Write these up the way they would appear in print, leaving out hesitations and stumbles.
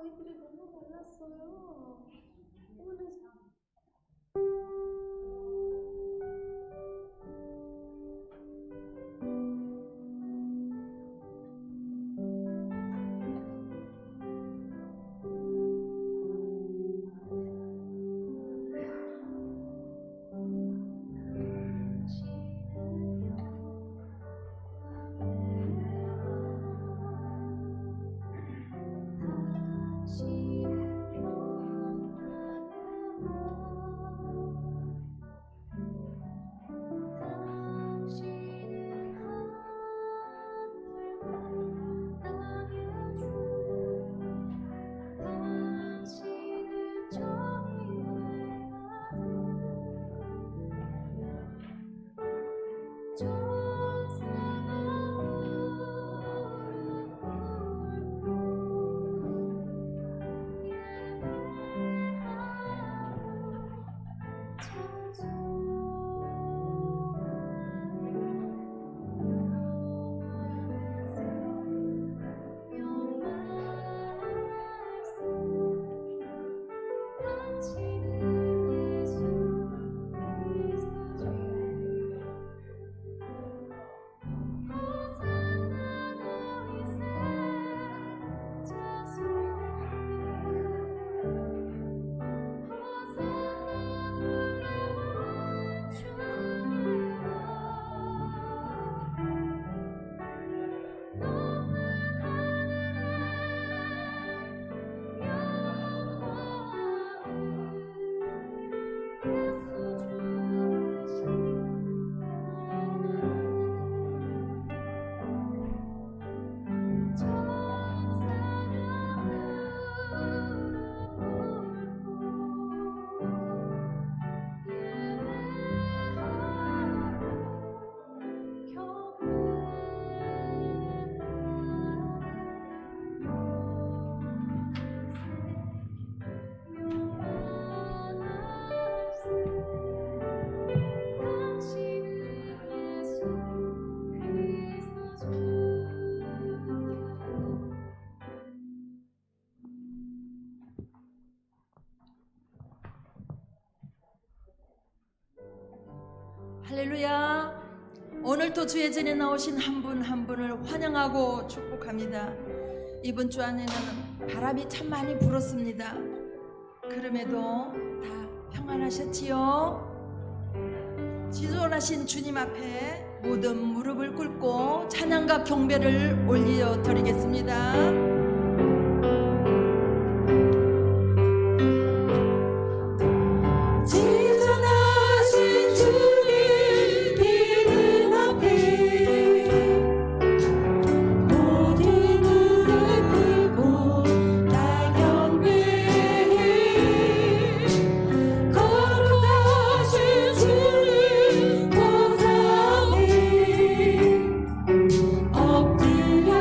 아이들이 너무 말랐어요. 오늘 할렐루야. 오늘도 주의 전에 나오신 한 분 한 분을 환영하고 축복합니다. 이번 주 안에는 바람이 참 많이 불었습니다. 그럼에도 다 평안하셨지요? 지존하신 주님 앞에 모든 무릎을 꿇고 찬양과 경배를 올려 드리겠습니다. 엎드려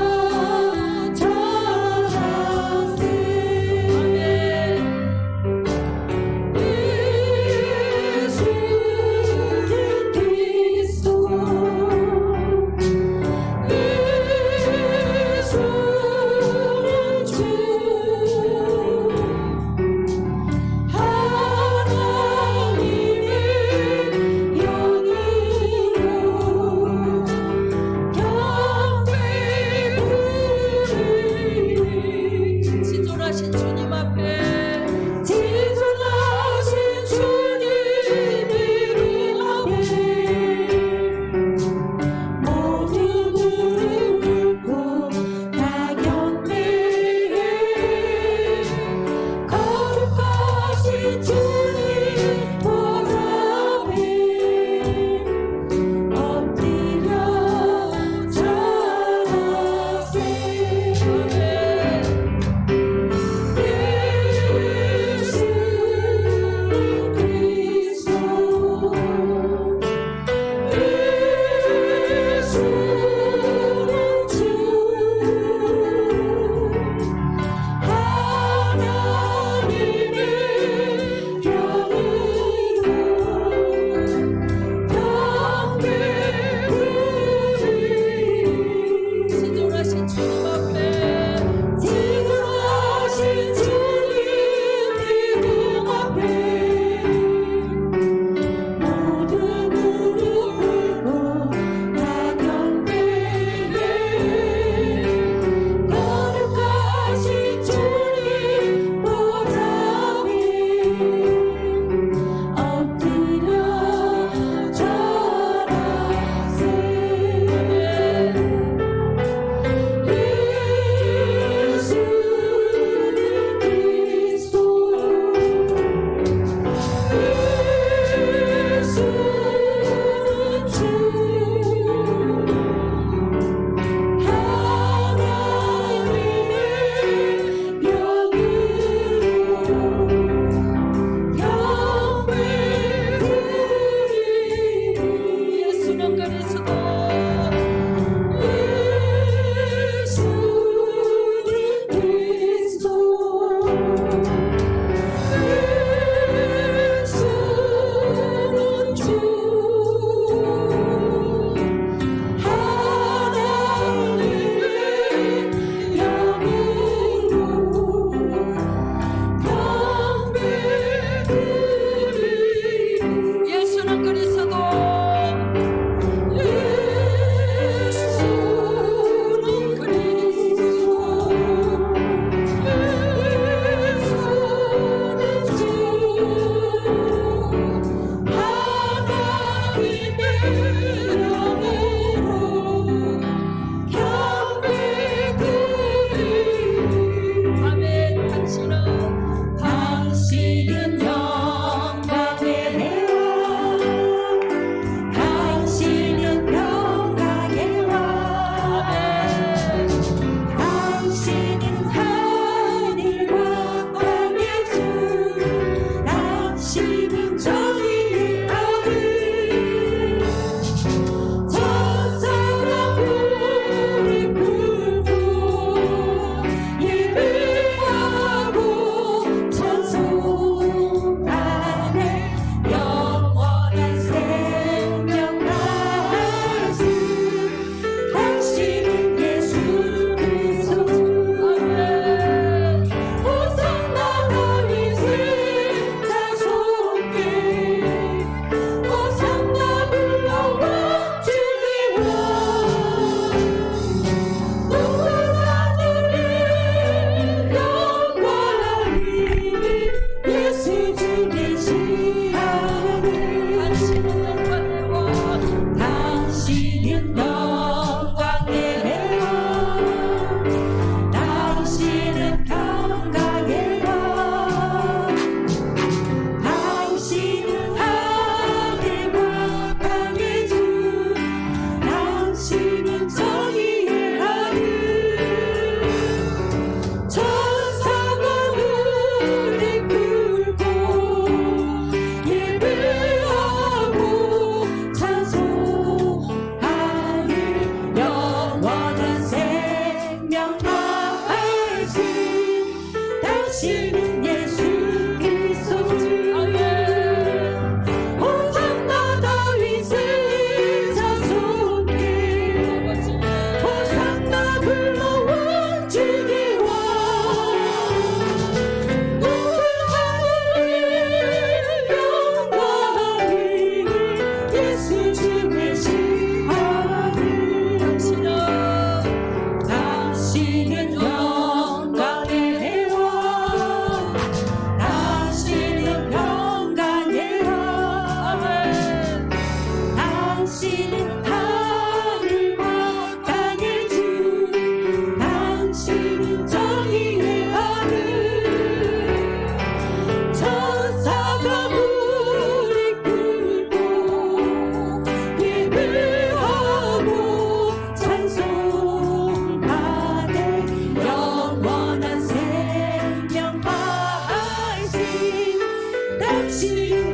오직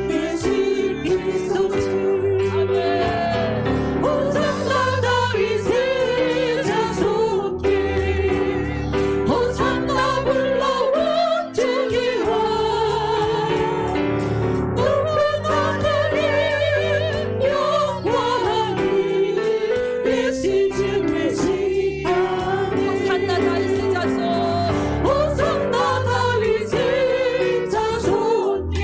예수 그리스도 주 아멘. 호산나 다윗의 자손께 호산나 불러온 주기와 높은 하늘의 영광이 메시지 메시아니 호산나 다윗의 자손 호산나 다윗의 자손께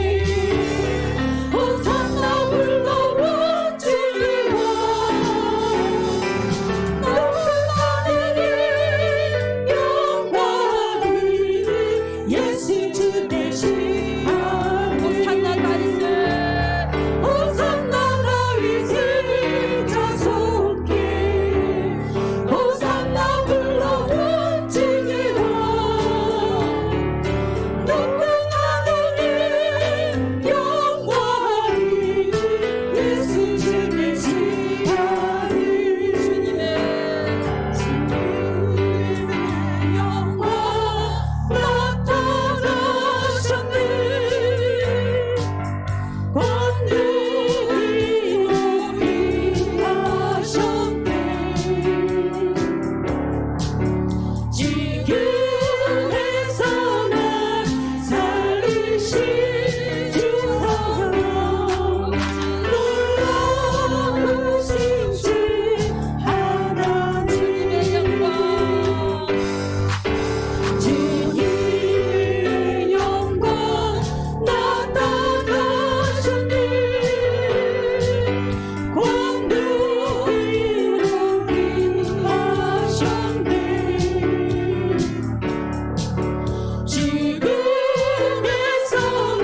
호산나 불러온 주기와 높은 하늘의 영광이 예수 주 되시아니 호산나 다윗의 호산나 다윗의 자손께 호산나 불러온 주기와 높은 하늘의 영광이 예수 주 되시아니 주님의 영광 나타나셨네 권능이 높이하셨네 지금에서 날 살리신 주사랑 놀라우신 주 하나님 주님의 영광 주님의 영광 나타나셨네 권능이 높이하셨네 지금에서 날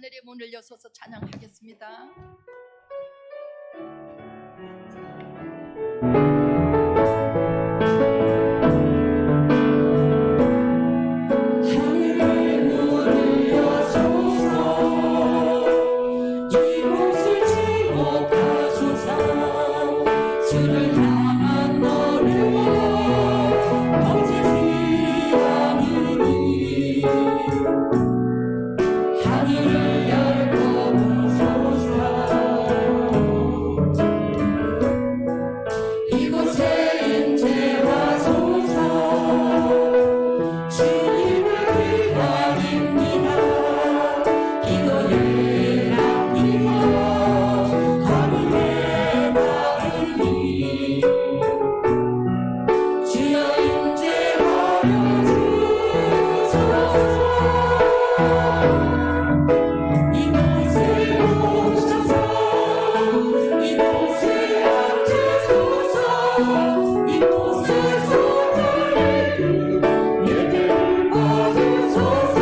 하늘의 문을 여서서 찬양하겠습니다. 하늘의 문을 여소서 이곳을 지목하소서 주를 향한 노래와 멈추지 않으리 하늘을 열고 부소서 이곳에 임재하소서 주님을 기다립니다 기도의 납니다 하늘에 닿으니 주여 임재하여 주소서 이곳에 오셔서 이곳에 앉으소서 이곳에서 드리는 예배를 받으소서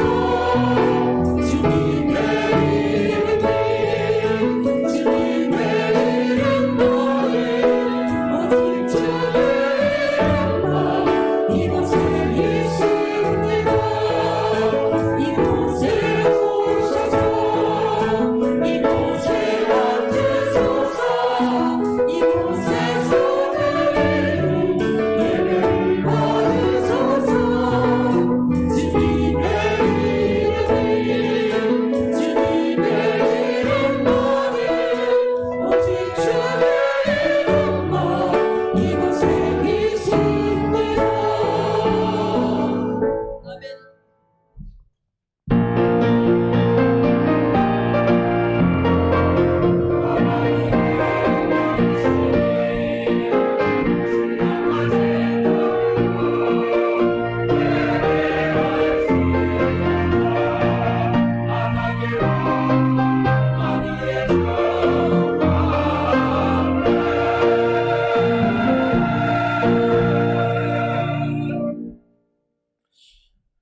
주님의 이름이 주님의 이름만에 오직 주의 이름만 이곳에 있습니다 이곳에 오셔서 이곳에 앉으소서 이곳에서 드리는 예배를 받으소서 주님의 이름이 주님의 이름만에 오직 주의 이름만 이곳에 있습니다 아멘.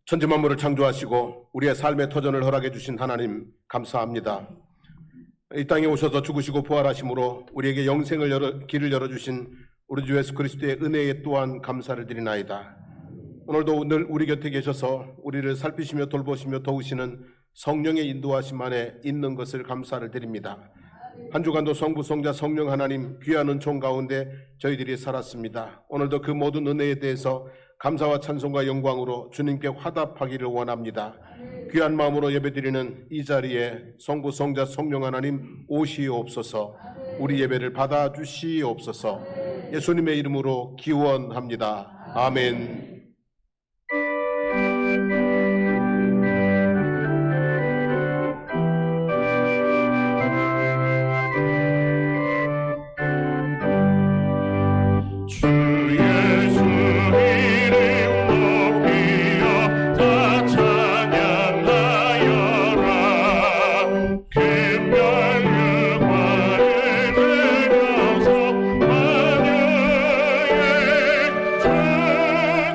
천지만물을 창조하시고 우리의 삶의 터전을 허락해 주신 하나님 감사합니다. 이 땅에 오셔서 죽으시고 부활하심으로 우리에게 영생을 길을 열어주신 우리 주 예수 그리스도의 은혜에 또한 감사를 드리나이다. 오늘도 늘 우리 곁에 계셔서 우리를 살피시며 돌보시며 도우시는 성령의 인도하심 안에 있는 것을 감사를 드립니다. 한 주간도 성부, 성자, 성령 하나님 귀한 은총 가운데 저희들이 살았습니다. 오늘도 그 모든 은혜에 대해서 감사와 찬송과 영광으로 주님께 화답하기를 원합니다. 귀한 마음으로 예배드리는 이 자리에 성부, 성자, 성령 하나님 오시옵소서. 우리 예배를 받아주시옵소서. 예수님의 이름으로 기원합니다. 아멘.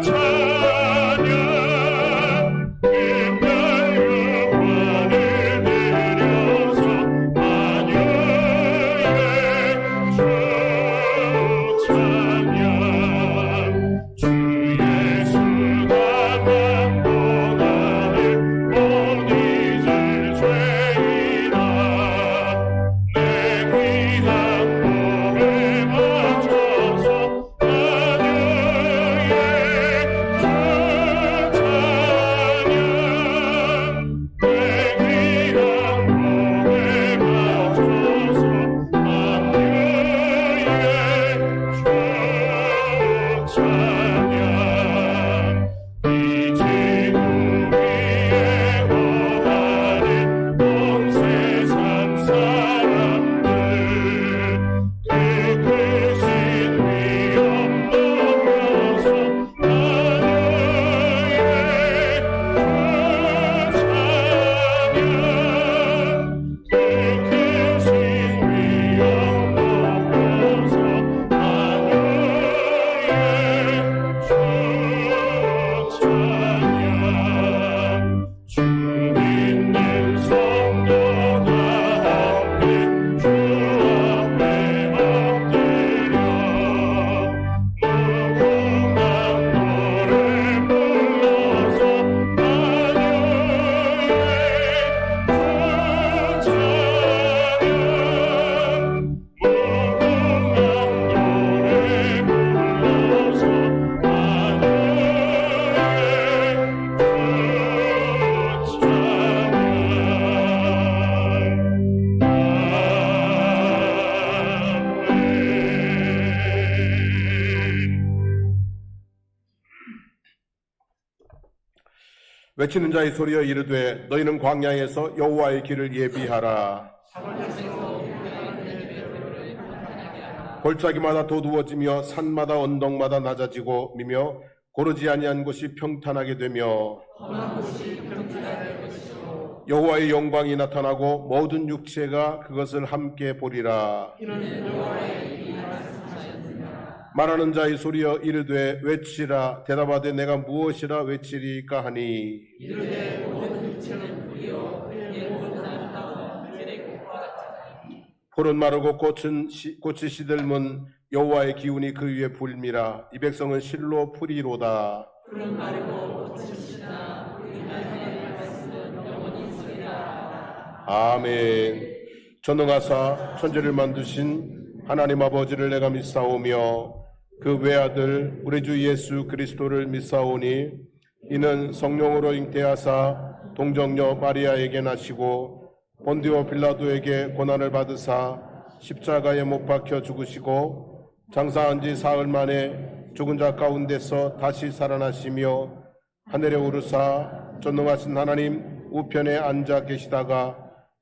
주 외치는 자의 소리여 이르되 너희는 광야에서 여호와의 길을 예비하라. 골짜기마다 도두어지며 산마다 언덕마다 낮아지고 미며 고르지 아니한 곳이 평탄하게 되며 여호와의 영광이 나타나고 모든 육체가 그것을 함께 보리라. 말하는 자의 소리여 이르되 외치라. 대답하되 내가 무엇이라 외치리까 하니 풀은 마르고 꽃이 시들면 여호와의 기운이 그 위에 불미라. 이 백성은 실로 풀이로다. 아멘. 전능하사 천지를 만드신 하나님 아버지를 내가 믿사오며 그 외아들 우리 주 예수 그리스도를 믿사오니 이는 성령으로 잉태하사 동정녀 마리아에게 나시고 본디오 빌라도에게 고난을 받으사 십자가에 못 박혀 죽으시고 장사한 지 사흘 만에 죽은 자 가운데서 다시 살아나시며 하늘에 오르사 전능하신 하나님 우편에 앉아 계시다가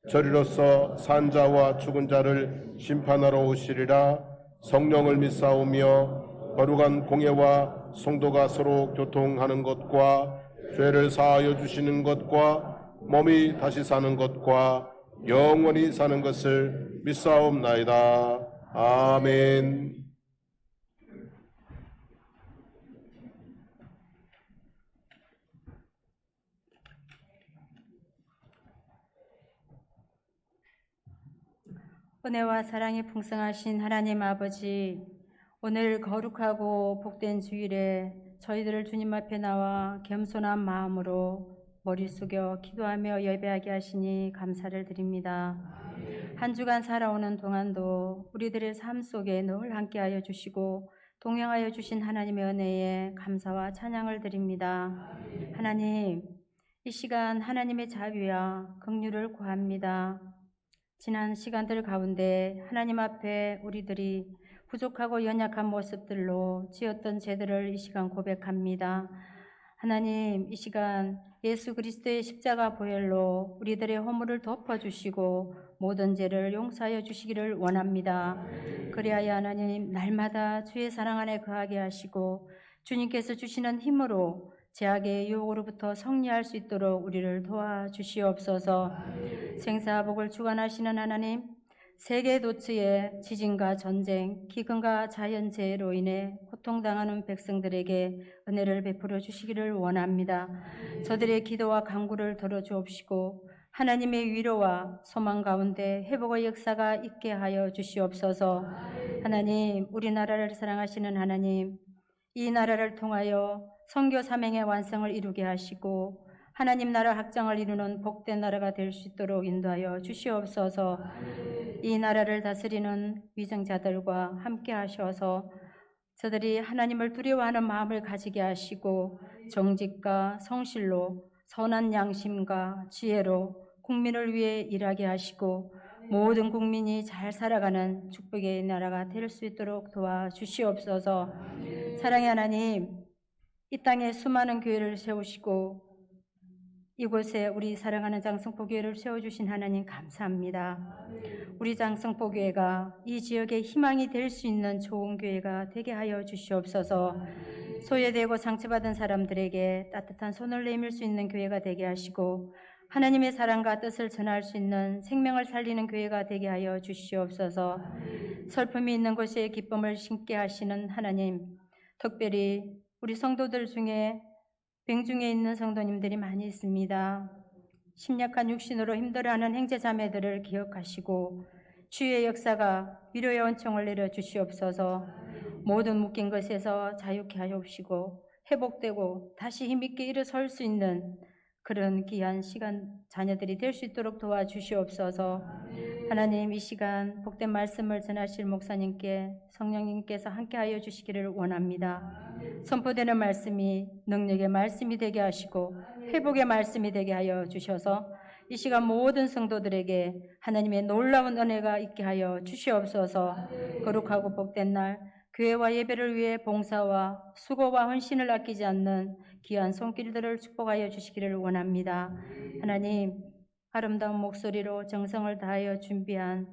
저리로서 산자와 죽은 자를 심판하러 오시리라. 성령을 믿사오며 거룩한 공예와 성도가 서로 교통하는 것과 죄를 사하여 주시는 것과 몸이 다시 사는 것과 영원히 사는 것을 믿사옵나이다. 아멘. 은혜와 사랑이 풍성하신 하나님 아버지, 오늘 거룩하고 복된 주일에 저희들을 주님 앞에 나와 겸손한 마음으로 머리 숙여 기도하며 예배하게 하시니 감사를 드립니다. 한 주간 살아오는 동안도 우리들의 삶 속에 늘 함께하여 주시고 동행하여 주신 하나님의 은혜에 감사와 찬양을 드립니다. 하나님, 이 시간 하나님의 자비와 긍휼을 구합니다. 지난 시간들 가운데 하나님 앞에 우리들이 부족하고 연약한 모습들로 지었던 죄들을 이 시간 고백합니다. 하나님, 이 시간 예수 그리스도의 십자가 보혈로 우리들의 허물을 덮어주시고 모든 죄를 용서하여 주시기를 원합니다. 그리하여 하나님, 날마다 주의 사랑 안에 거하게 하시고 주님께서 주시는 힘으로 죄악의 유혹으로부터 승리할 수 있도록 우리를 도와주시옵소서. 생사복을 주관하시는 하나님, 세계 도처의 지진과 전쟁, 기근과 자연재해로 인해 고통당하는 백성들에게 은혜를 베풀어 주시기를 원합니다. 저들의 기도와 간구를 들어주옵시고 하나님의 위로와 소망 가운데 회복의 역사가 있게 하여 주시옵소서. 하나님, 우리나라를 사랑하시는 하나님, 이 나라를 통하여 선교 사명의 완성을 이루게 하시고 하나님 나라 확장을 이루는 복된 나라가 될 수 있도록 인도하여 주시옵소서. 이 나라를 다스리는 위정자들과 함께 하셔서 저들이 하나님을 두려워하는 마음을 가지게 하시고 정직과 성실로 선한 양심과 지혜로 국민을 위해 일하게 하시고 모든 국민이 잘 살아가는 축복의 나라가 될 수 있도록 도와주시옵소서. 사랑의 하나님, 이 땅에 수많은 교회를 세우시고 이곳에 우리 사랑하는 장성포교회를 세워주신 하나님 감사합니다. 우리 장성포교회가 이 지역의 희망이 될 수 있는 좋은 교회가 되게 하여 주시옵소서. 소외되고 상처받은 사람들에게 따뜻한 손을 내밀 수 있는 교회가 되게 하시고 하나님의 사랑과 뜻을 전할 수 있는 생명을 살리는 교회가 되게 하여 주시옵소서. 슬픔이 있는 곳에 기쁨을 심게 하시는 하나님, 특별히 우리 성도들 중에 병중에 있는 성도님들이 많이 있습니다. 심약한 육신으로 힘들어하는 형제자매들을 기억하시고 주의 역사가 위로의 은총을 내려주시옵소서. 모든 묶인 것에서 자유케 하옵시고 회복되고 다시 힘있게 일어설 수 있는 그런 귀한 시간 자녀들이 될 수 있도록 도와주시옵소서. 하나님, 이 시간 복된 말씀을 전하실 목사님께 성령님께서 함께하여 주시기를 원합니다. 선포되는 말씀이 능력의 말씀이 되게 하시고 회복의 말씀이 되게 하여 주셔서 이 시간 모든 성도들에게 하나님의 놀라운 은혜가 있게 하여 주시옵소서. 거룩하고 복된 날 교회와 예배를 위해 봉사와 수고와 헌신을 아끼지 않는 귀한 손길들을 축복하여 주시기를 원합니다. 하나님, 아름다운 목소리로 정성을 다하여 준비한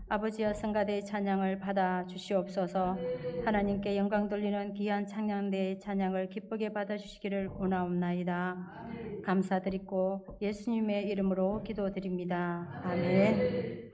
아버지와 성가대의 찬양을 받아 주시옵소서. 하나님께 영광 돌리는 귀한 찬양대의 찬양을 기쁘게 받아 주시기를 원하옵나이다. 감사드리고 예수님의 이름으로 기도드립니다. 아멘.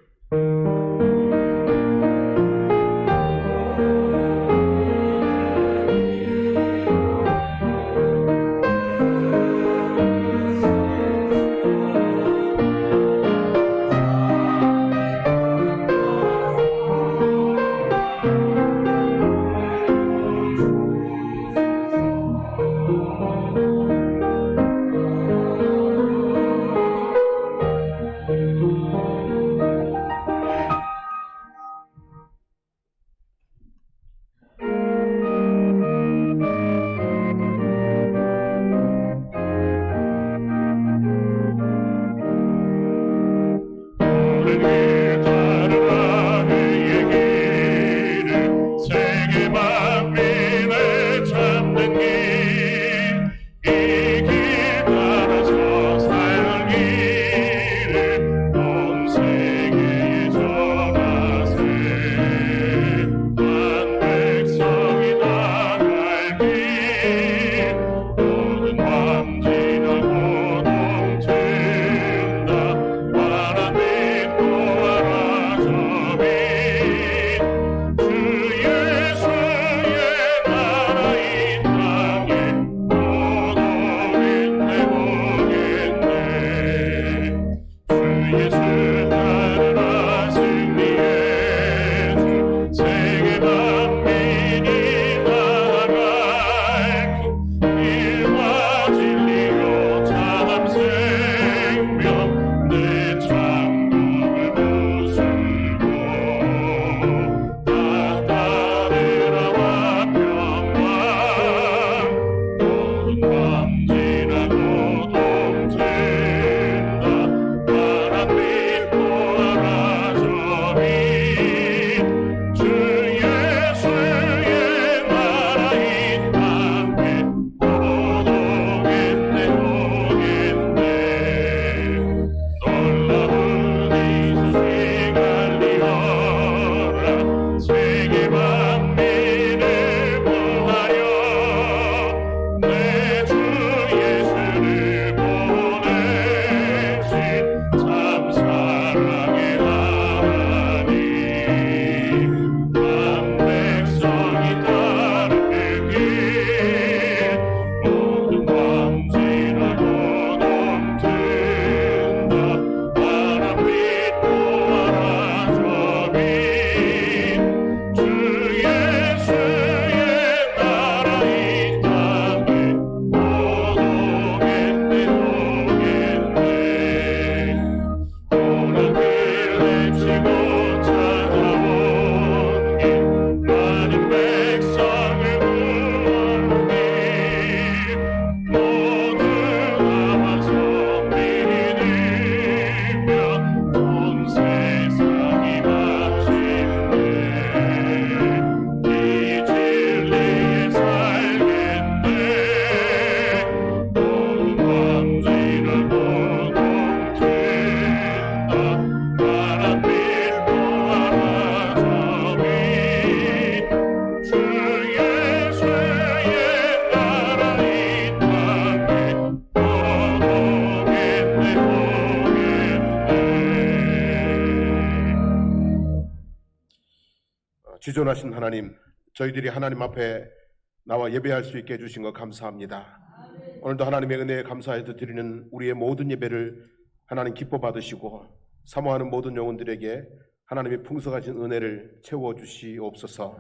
지존하신 하나님, 저희들이 하나님 앞에 나와 예배할 수 있게 해주신 것 감사합니다. 오늘도 하나님의 은혜에 감사해서 드리는 우리의 모든 예배를 하나님 기뻐 받으시고 사모하는 모든 영혼들에게 하나님의 풍성하신 은혜를 채워주시옵소서.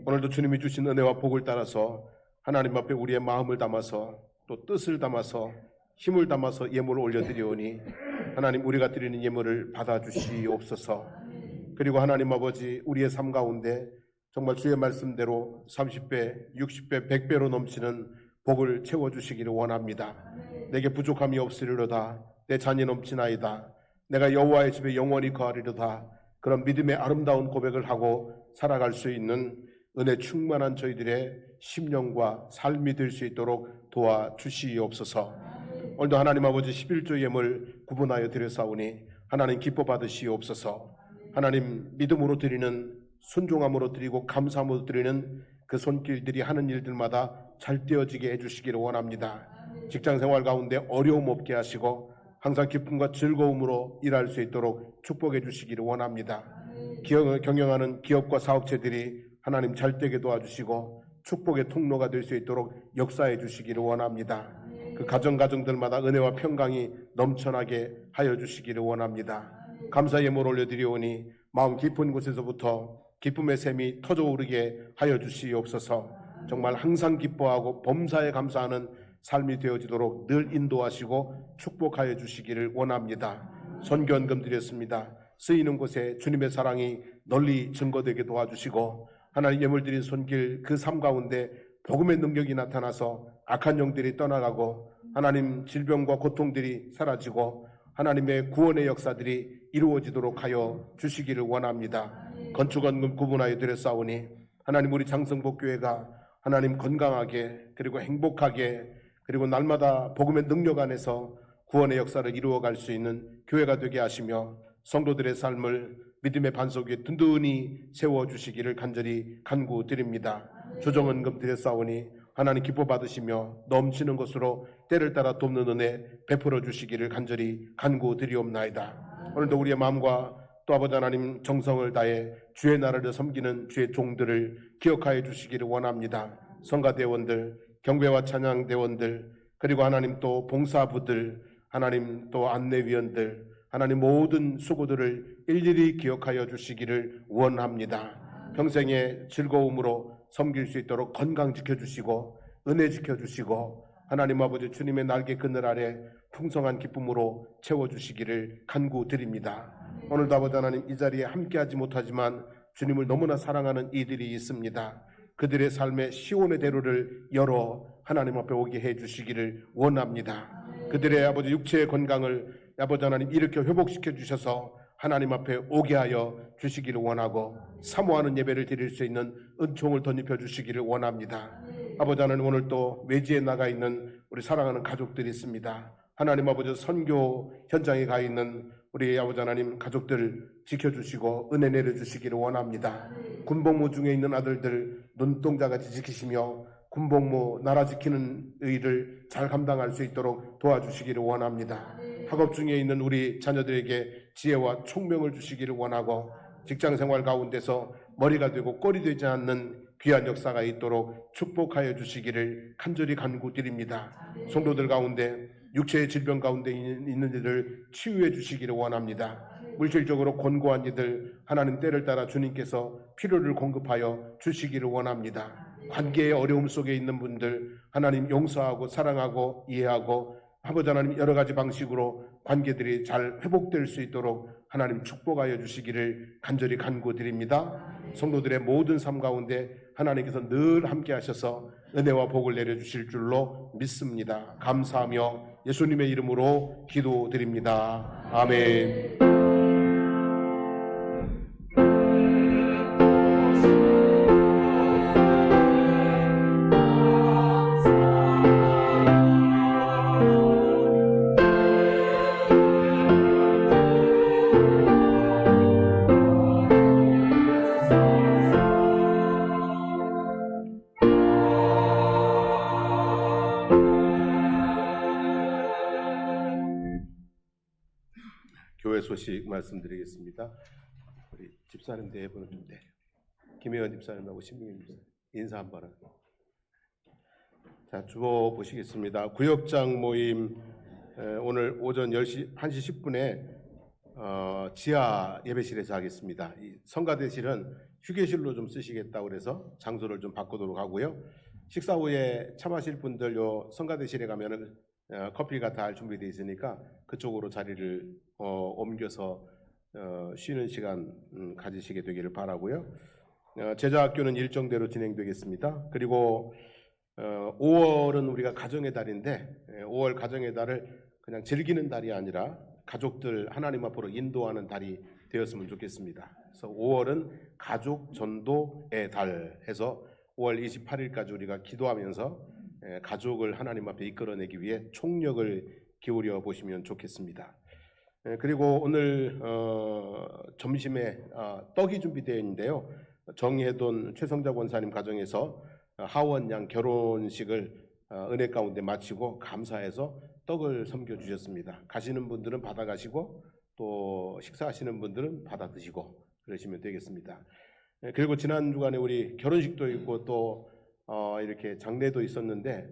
오늘도 주님이 주신 은혜와 복을 따라서 하나님 앞에 우리의 마음을 담아서 또 뜻을 담아서 힘을 담아서 예물을 올려드리오니 하나님 우리가 드리는 예물을 받아주시옵소서. 그리고 하나님 아버지, 우리의 삶 가운데 정말 주의 말씀대로 30배, 60배, 100배로 넘치는 복을 채워주시기를 원합니다. 내게 부족함이 없으리로다. 내 잔이 넘치나이다. 내가 여호와의 집에 영원히 거하리로다. 그런 믿음의 아름다운 고백을 하고 살아갈 수 있는 은혜 충만한 저희들의 심령과 삶이 될 수 있도록 도와주시옵소서. 오늘도 하나님 아버지 11조 예물 구분하여 드렸사오니 하나님 기뻐 받으시옵소서. 하나님 믿음으로 드리는, 순종함으로 드리고 감사함으로 드리는 그 손길들이 하는 일들마다 잘 되어지게 해주시기를 원합니다. 직장생활 가운데 어려움 없게 하시고 항상 기쁨과 즐거움으로 일할 수 있도록 축복해 주시기를 원합니다. 경영하는 기업과 사업체들이 하나님 잘 되게 도와주시고 축복의 통로가 될 수 있도록 역사해 주시기를 원합니다. 그 가정들마다 은혜와 평강이 넘쳐나게 하여 주시기를 원합니다. 감사 예물 올려드리오니 마음 깊은 곳에서부터 기쁨의 샘이 터져오르게 하여 주시옵소서. 정말 항상 기뻐하고 범사에 감사하는 삶이 되어지도록 늘 인도하시고 축복하여 주시기를 원합니다. 선교헌금 드렸습니다. 쓰이는 곳에 주님의 사랑이 널리 증거되게 도와주시고 하나님 예물 드린 손길 그 삶 가운데 복음의 능력이 나타나서 악한 영들이 떠나가고 하나님 질병과 고통들이 사라지고 하나님의 구원의 역사들이 이루어지도록 하여 주시기를 원합니다. 건축헌금 구분하여 드렸사오니 하나님 우리 장성복교회가 하나님 건강하게 그리고 행복하게 그리고 날마다 복음의 능력 안에서 구원의 역사를 이루어갈 수 있는 교회가 되게 하시며 성도들의 삶을 믿음의 반석 위에 든든히 세워주시기를 간절히 간구드립니다. 조정헌금 드렸사오니 하나님 기뻐 받으시며 넘치는 것으로 때를 따라 돕는 은혜 베풀어 주시기를 간절히 간구드리옵나이다. 오늘도 우리의 마음과 또 아버지 하나님 정성을 다해 주의 나라를 섬기는 주의 종들을 기억하여 주시기를 원합니다. 성가대원들, 경배와 찬양대원들, 그리고 하나님 또 봉사부들, 하나님 또 안내위원들, 하나님 모든 수고들을 일일이 기억하여 주시기를 원합니다. 평생의 즐거움으로 섬길 수 있도록 건강 지켜주시고 은혜 지켜주시고 하나님 아버지 주님의 날개 그늘 아래 풍성한 기쁨으로 채워주시기를 간구드립니다. 오늘도 아버지 하나님 이 자리에 함께하지 못하지만 주님을 너무나 사랑하는 이들이 있습니다. 그들의 삶의 시온의 대로를 열어 하나님 앞에 오게 해주시기를 원합니다. 그들의 아버지 육체의 건강을 아버지 하나님 일으켜 회복시켜 주셔서 하나님 앞에 오게 하여 주시기를 원하고 사모하는 예배를 드릴 수 있는 은총을 덧입혀 주시기를 원합니다. 아버지 하나님 오늘 또 외지에 나가 있는 우리 사랑하는 가족들이 있습니다. 하나님 아버지 선교 현장에 가 있는 우리 아버지 하나님 가족들 지켜주시고 은혜 내려주시기를 원합니다. 군복무 중에 있는 아들들 눈동자같이 지키시며 군복무 나라 지키는 의를 잘 감당할 수 있도록 도와주시기를 원합니다. 학업 중에 있는 우리 자녀들에게 지혜와 총명을 주시기를 원하고 직장생활 가운데서 머리가 되고 꼴이 되지 않는 귀한 역사가 있도록 축복하여 주시기를 간절히 간구드립니다. 성도들 가운데 육체의 질병 가운데 있는 이들을 치유해 주시기를 원합니다. 물질적으로 곤고한 이들 하나님 때를 따라 주님께서 필요를 공급하여 주시기를 원합니다. 관계의 어려움 속에 있는 분들 하나님 용서하고 사랑하고 이해하고 아버지 하나님 여러 가지 방식으로 관계들이 잘 회복될 수 있도록 하나님 축복하여 주시기를 간절히 간구드립니다. 성도들의 모든 삶 가운데 하나님께서 늘 함께 하셔서 은혜와 복을 내려주실 줄로 믿습니다. 감사하며 예수님의 이름으로 기도드립니다. 아멘. 교회 소식 말씀드리겠습니다. 우리 집사님 네 분은 좀 내려. 김혜원 집사님하고 신명현 집사님 인사 한 번은. 자, 주보 보시겠습니다. 구역장 모임 오늘 오전 1시 10분에 지하 예배실에서 하겠습니다. 이 성가대실은 휴게실로 좀 쓰시겠다고 그래서 장소를 좀 바꾸도록 하고요. 식사 후에 차 마실 분들 요 성가대실에 가면은 커피가 다 준비되어 있으니까 그쪽으로 자리를 옮겨서 쉬는 시간 가지시게 되기를 바라고요. 제자학교는 일정대로 진행되겠습니다. 그리고 5월은 우리가 가정의 달인데 5월 가정의 달을 그냥 즐기는 달이 아니라 가족들 하나님 앞으로 인도하는 달이 되었으면 좋겠습니다. 그래서 5월은 가족 전도의 달 해서 5월 28일까지 우리가 기도하면서 가족을 하나님 앞에 이끌어내기 위해 총력을 기울여 보시면 좋겠습니다. 그리고 오늘 점심에 떡이 준비되어 있는데요. 정혜돈 최성자 권사님 가정에서 하원 양 결혼식을 은혜 가운데 마치고 감사해서 떡을 섬겨주셨습니다. 가시는 분들은 받아가시고 또 식사하시는 분들은 받아 드시고 그러시면 되겠습니다. 그리고 지난 주간에 우리 결혼식도 있고 또 이렇게 장례도 있었는데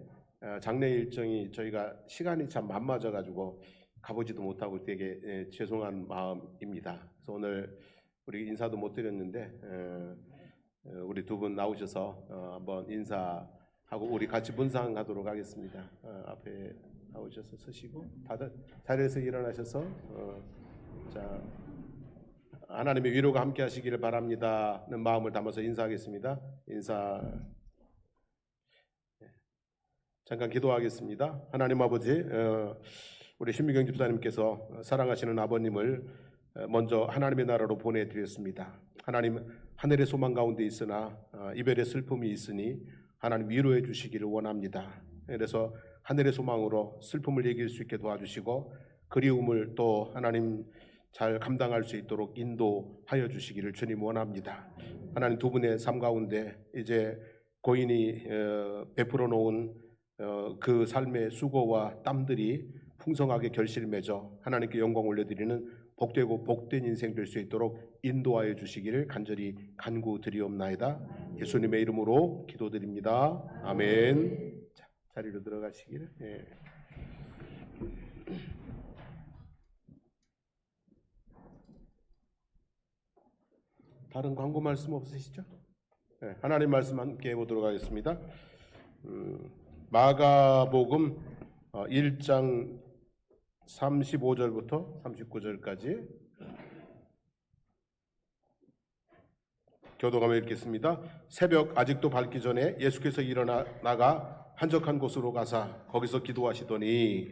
장례 일정이 저희가 시간이 참 안 맞아가지고 가보지도 못하고 되게 죄송한 마음입니다. 그래서 오늘 우리 인사도 못 드렸는데 우리 두 분 나오셔서 한번 인사하고 우리 같이 문상하도록 하겠습니다. 앞에 나오셔서 서시고 다들 자리에서 일어나셔서 자 하나님의 위로가 함께 하시기를 바랍니다는 마음을 담아서 인사하겠습니다. 인사. 잠깐 기도하겠습니다. 하나님 아버지, 우리 신미경 집사님께서 사랑하시는 아버님을 먼저 하나님의 나라로 보내드렸습니다. 하나님, 하늘의 소망 가운데 있으나 이별의 슬픔이 있으니 하나님 위로해 주시기를 원합니다. 그래서 하늘의 소망으로 슬픔을 이길 수 있게 도와주시고 그리움을 또 하나님 잘 감당할 수 있도록 인도하여 주시기를 주님 원합니다. 하나님 두 분의 삶 가운데 이제 고인이 베풀어 놓은 그 삶의 수고와 땀들이 풍성하게 결실을 맺어 하나님께 영광 올려드리는 복되고 복된 인생 될 수 있도록 인도하여 주시기를 간절히 간구드리옵나이다. 예수님의 이름으로 기도드립니다. 아멘. 자, 자리로 들어가시기를. 다른 광고 말씀 없으시죠? 하나님 말씀 함께 해보도록 하겠습니다. 마가복음 1장 35절부터 39절까지 교도감에 읽겠습니다. 새벽 아직도 밝기 전에 예수께서 일어나 나가 한적한 곳으로 가사 거기서 기도하시더니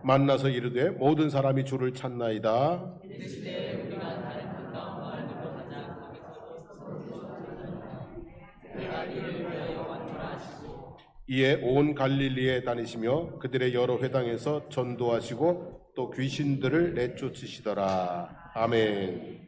만나서 이르되 모든 사람이 주를 찾나이다. 이에 온 갈릴리에 다니시며 그들의 여러 회당에서 전도하시고 또 귀신들을 내쫓으시더라. 아멘.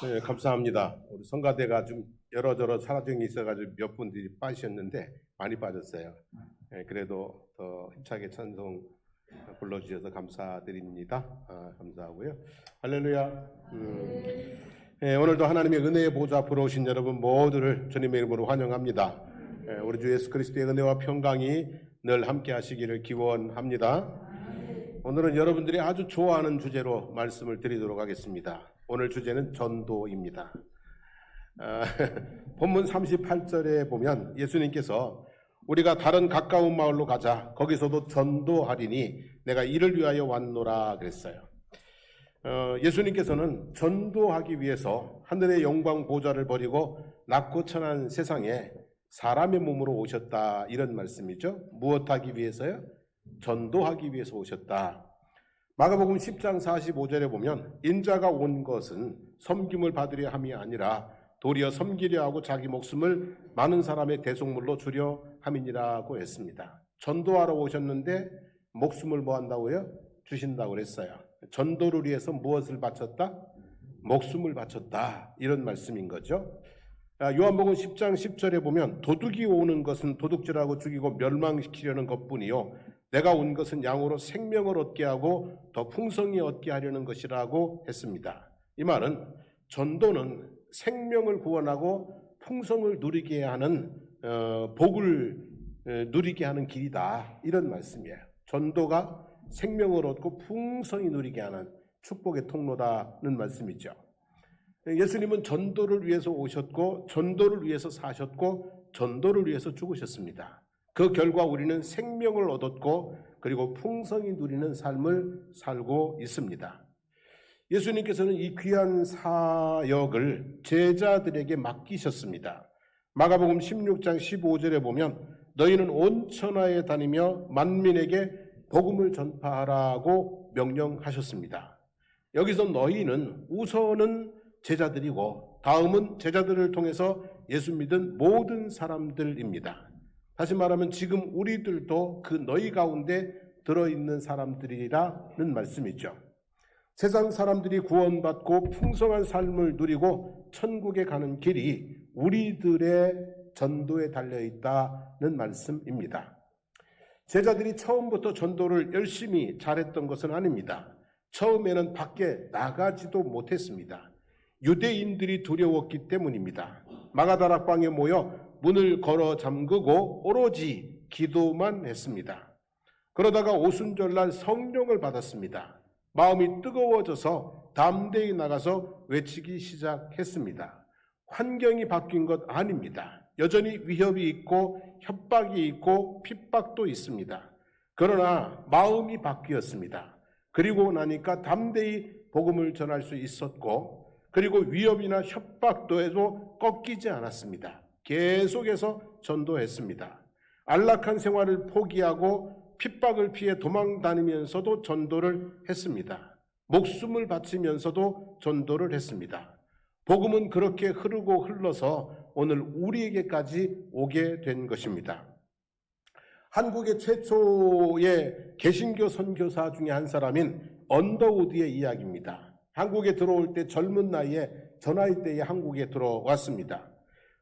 네, 감사합니다. 우리 성가대가 좀 여러저러 사정이 있어가지고 몇 분들이 빠지셨는데 많이 빠졌어요. 네, 그래도 더 힘차게 찬송 불러주셔서 감사드립니다. 감사하고요. 할렐루야. 네, 오늘도 하나님의 은혜의 보좌 앞으로 오신 여러분 모두를 주님의 이름으로 환영합니다. 네, 우리 주 예수 그리스도의 은혜와 평강이 늘 함께 하시기를 기원합니다. 오늘은 여러분들이 아주 좋아하는 주제로 말씀을 드리도록 하겠습니다. 오늘 주제는 전도입니다. 본문 38절에 보면 예수님께서 우리가 다른 가까운 마을로 가자, 거기서도 전도하리니 내가 이를 위하여 왔노라 그랬어요. 예수님께서는 전도하기 위해서 하늘의 영광 보좌를 버리고 낮고 천한 세상에 사람의 몸으로 오셨다, 이런 말씀이죠. 무엇하기 위해서요? 전도하기 위해서 오셨다. 마가복음 10장 45절에 보면 인자가 온 것은 섬김을 받으려 함이 아니라 도리어 섬기려 하고 자기 목숨을 많은 사람의 대속물로 주려 함이니라고 했습니다. 전도하러 오셨는데 목숨을 뭐 한다고요? 주신다고 그랬어요. 전도를 위해서 무엇을 바쳤다? 목숨을 바쳤다, 이런 말씀인 거죠. 요한복음 10장 10절에 보면 도둑이 오는 것은 도둑질하고 죽이고 멸망시키려는 것뿐이요 내가 온 것은 양으로 생명을 얻게 하고 더 풍성히 얻게 하려는 것이라고 했습니다. 이 말은 전도는 생명을 구원하고 풍성을 누리게 하는 복을 누리게 하는 길이다, 이런 말씀이에요. 전도가 생명을 얻고 풍성히 누리게 하는 축복의 통로다는 말씀이죠. 예수님은 전도를 위해서 오셨고 전도를 위해서 사셨고 전도를 위해서 죽으셨습니다. 그 결과 우리는 생명을 얻었고 그리고 풍성히 누리는 삶을 살고 있습니다. 예수님께서는 이 귀한 사역을 제자들에게 맡기셨습니다. 마가복음 16장 15절에 보면 너희는 온 천하에 다니며 만민에게 복음을 전파하라고 명령하셨습니다. 여기서 너희는 우선은 제자들이고 다음은 제자들을 통해서 예수 믿은 모든 사람들입니다. 다시 말하면 지금 우리들도 그 너희 가운데 들어있는 사람들이라는 말씀이죠. 세상 사람들이 구원받고 풍성한 삶을 누리고 천국에 가는 길이 우리들의 전도에 달려있다는 말씀입니다. 제자들이 처음부터 전도를 열심히 잘했던 것은 아닙니다. 처음에는 밖에 나가지도 못했습니다. 유대인들이 두려웠기 때문입니다. 마가다락방에 모여 문을 걸어 잠그고 오로지 기도만 했습니다. 그러다가 오순절날 성령을 받았습니다. 마음이 뜨거워져서 담대히 나가서 외치기 시작했습니다. 환경이 바뀐 것 아닙니다. 여전히 위협이 있고 협박이 있고 핍박도 있습니다. 그러나 마음이 바뀌었습니다. 그리고 나니까 담대히 복음을 전할 수 있었고 그리고 위협이나 협박도에도 꺾이지 않았습니다. 계속해서 전도했습니다. 안락한 생활을 포기하고 핍박을 피해 도망다니면서도 전도를 했습니다. 목숨을 바치면서도 전도를 했습니다. 복음은 그렇게 흐르고 흘러서 오늘 우리에게까지 오게 된 것입니다. 한국의 최초의 개신교 선교사 중에 한 사람인 언더우드의 이야기입니다. 한국에 들어올 때 젊은 나이에 저 나이 때에 한국에 들어왔습니다.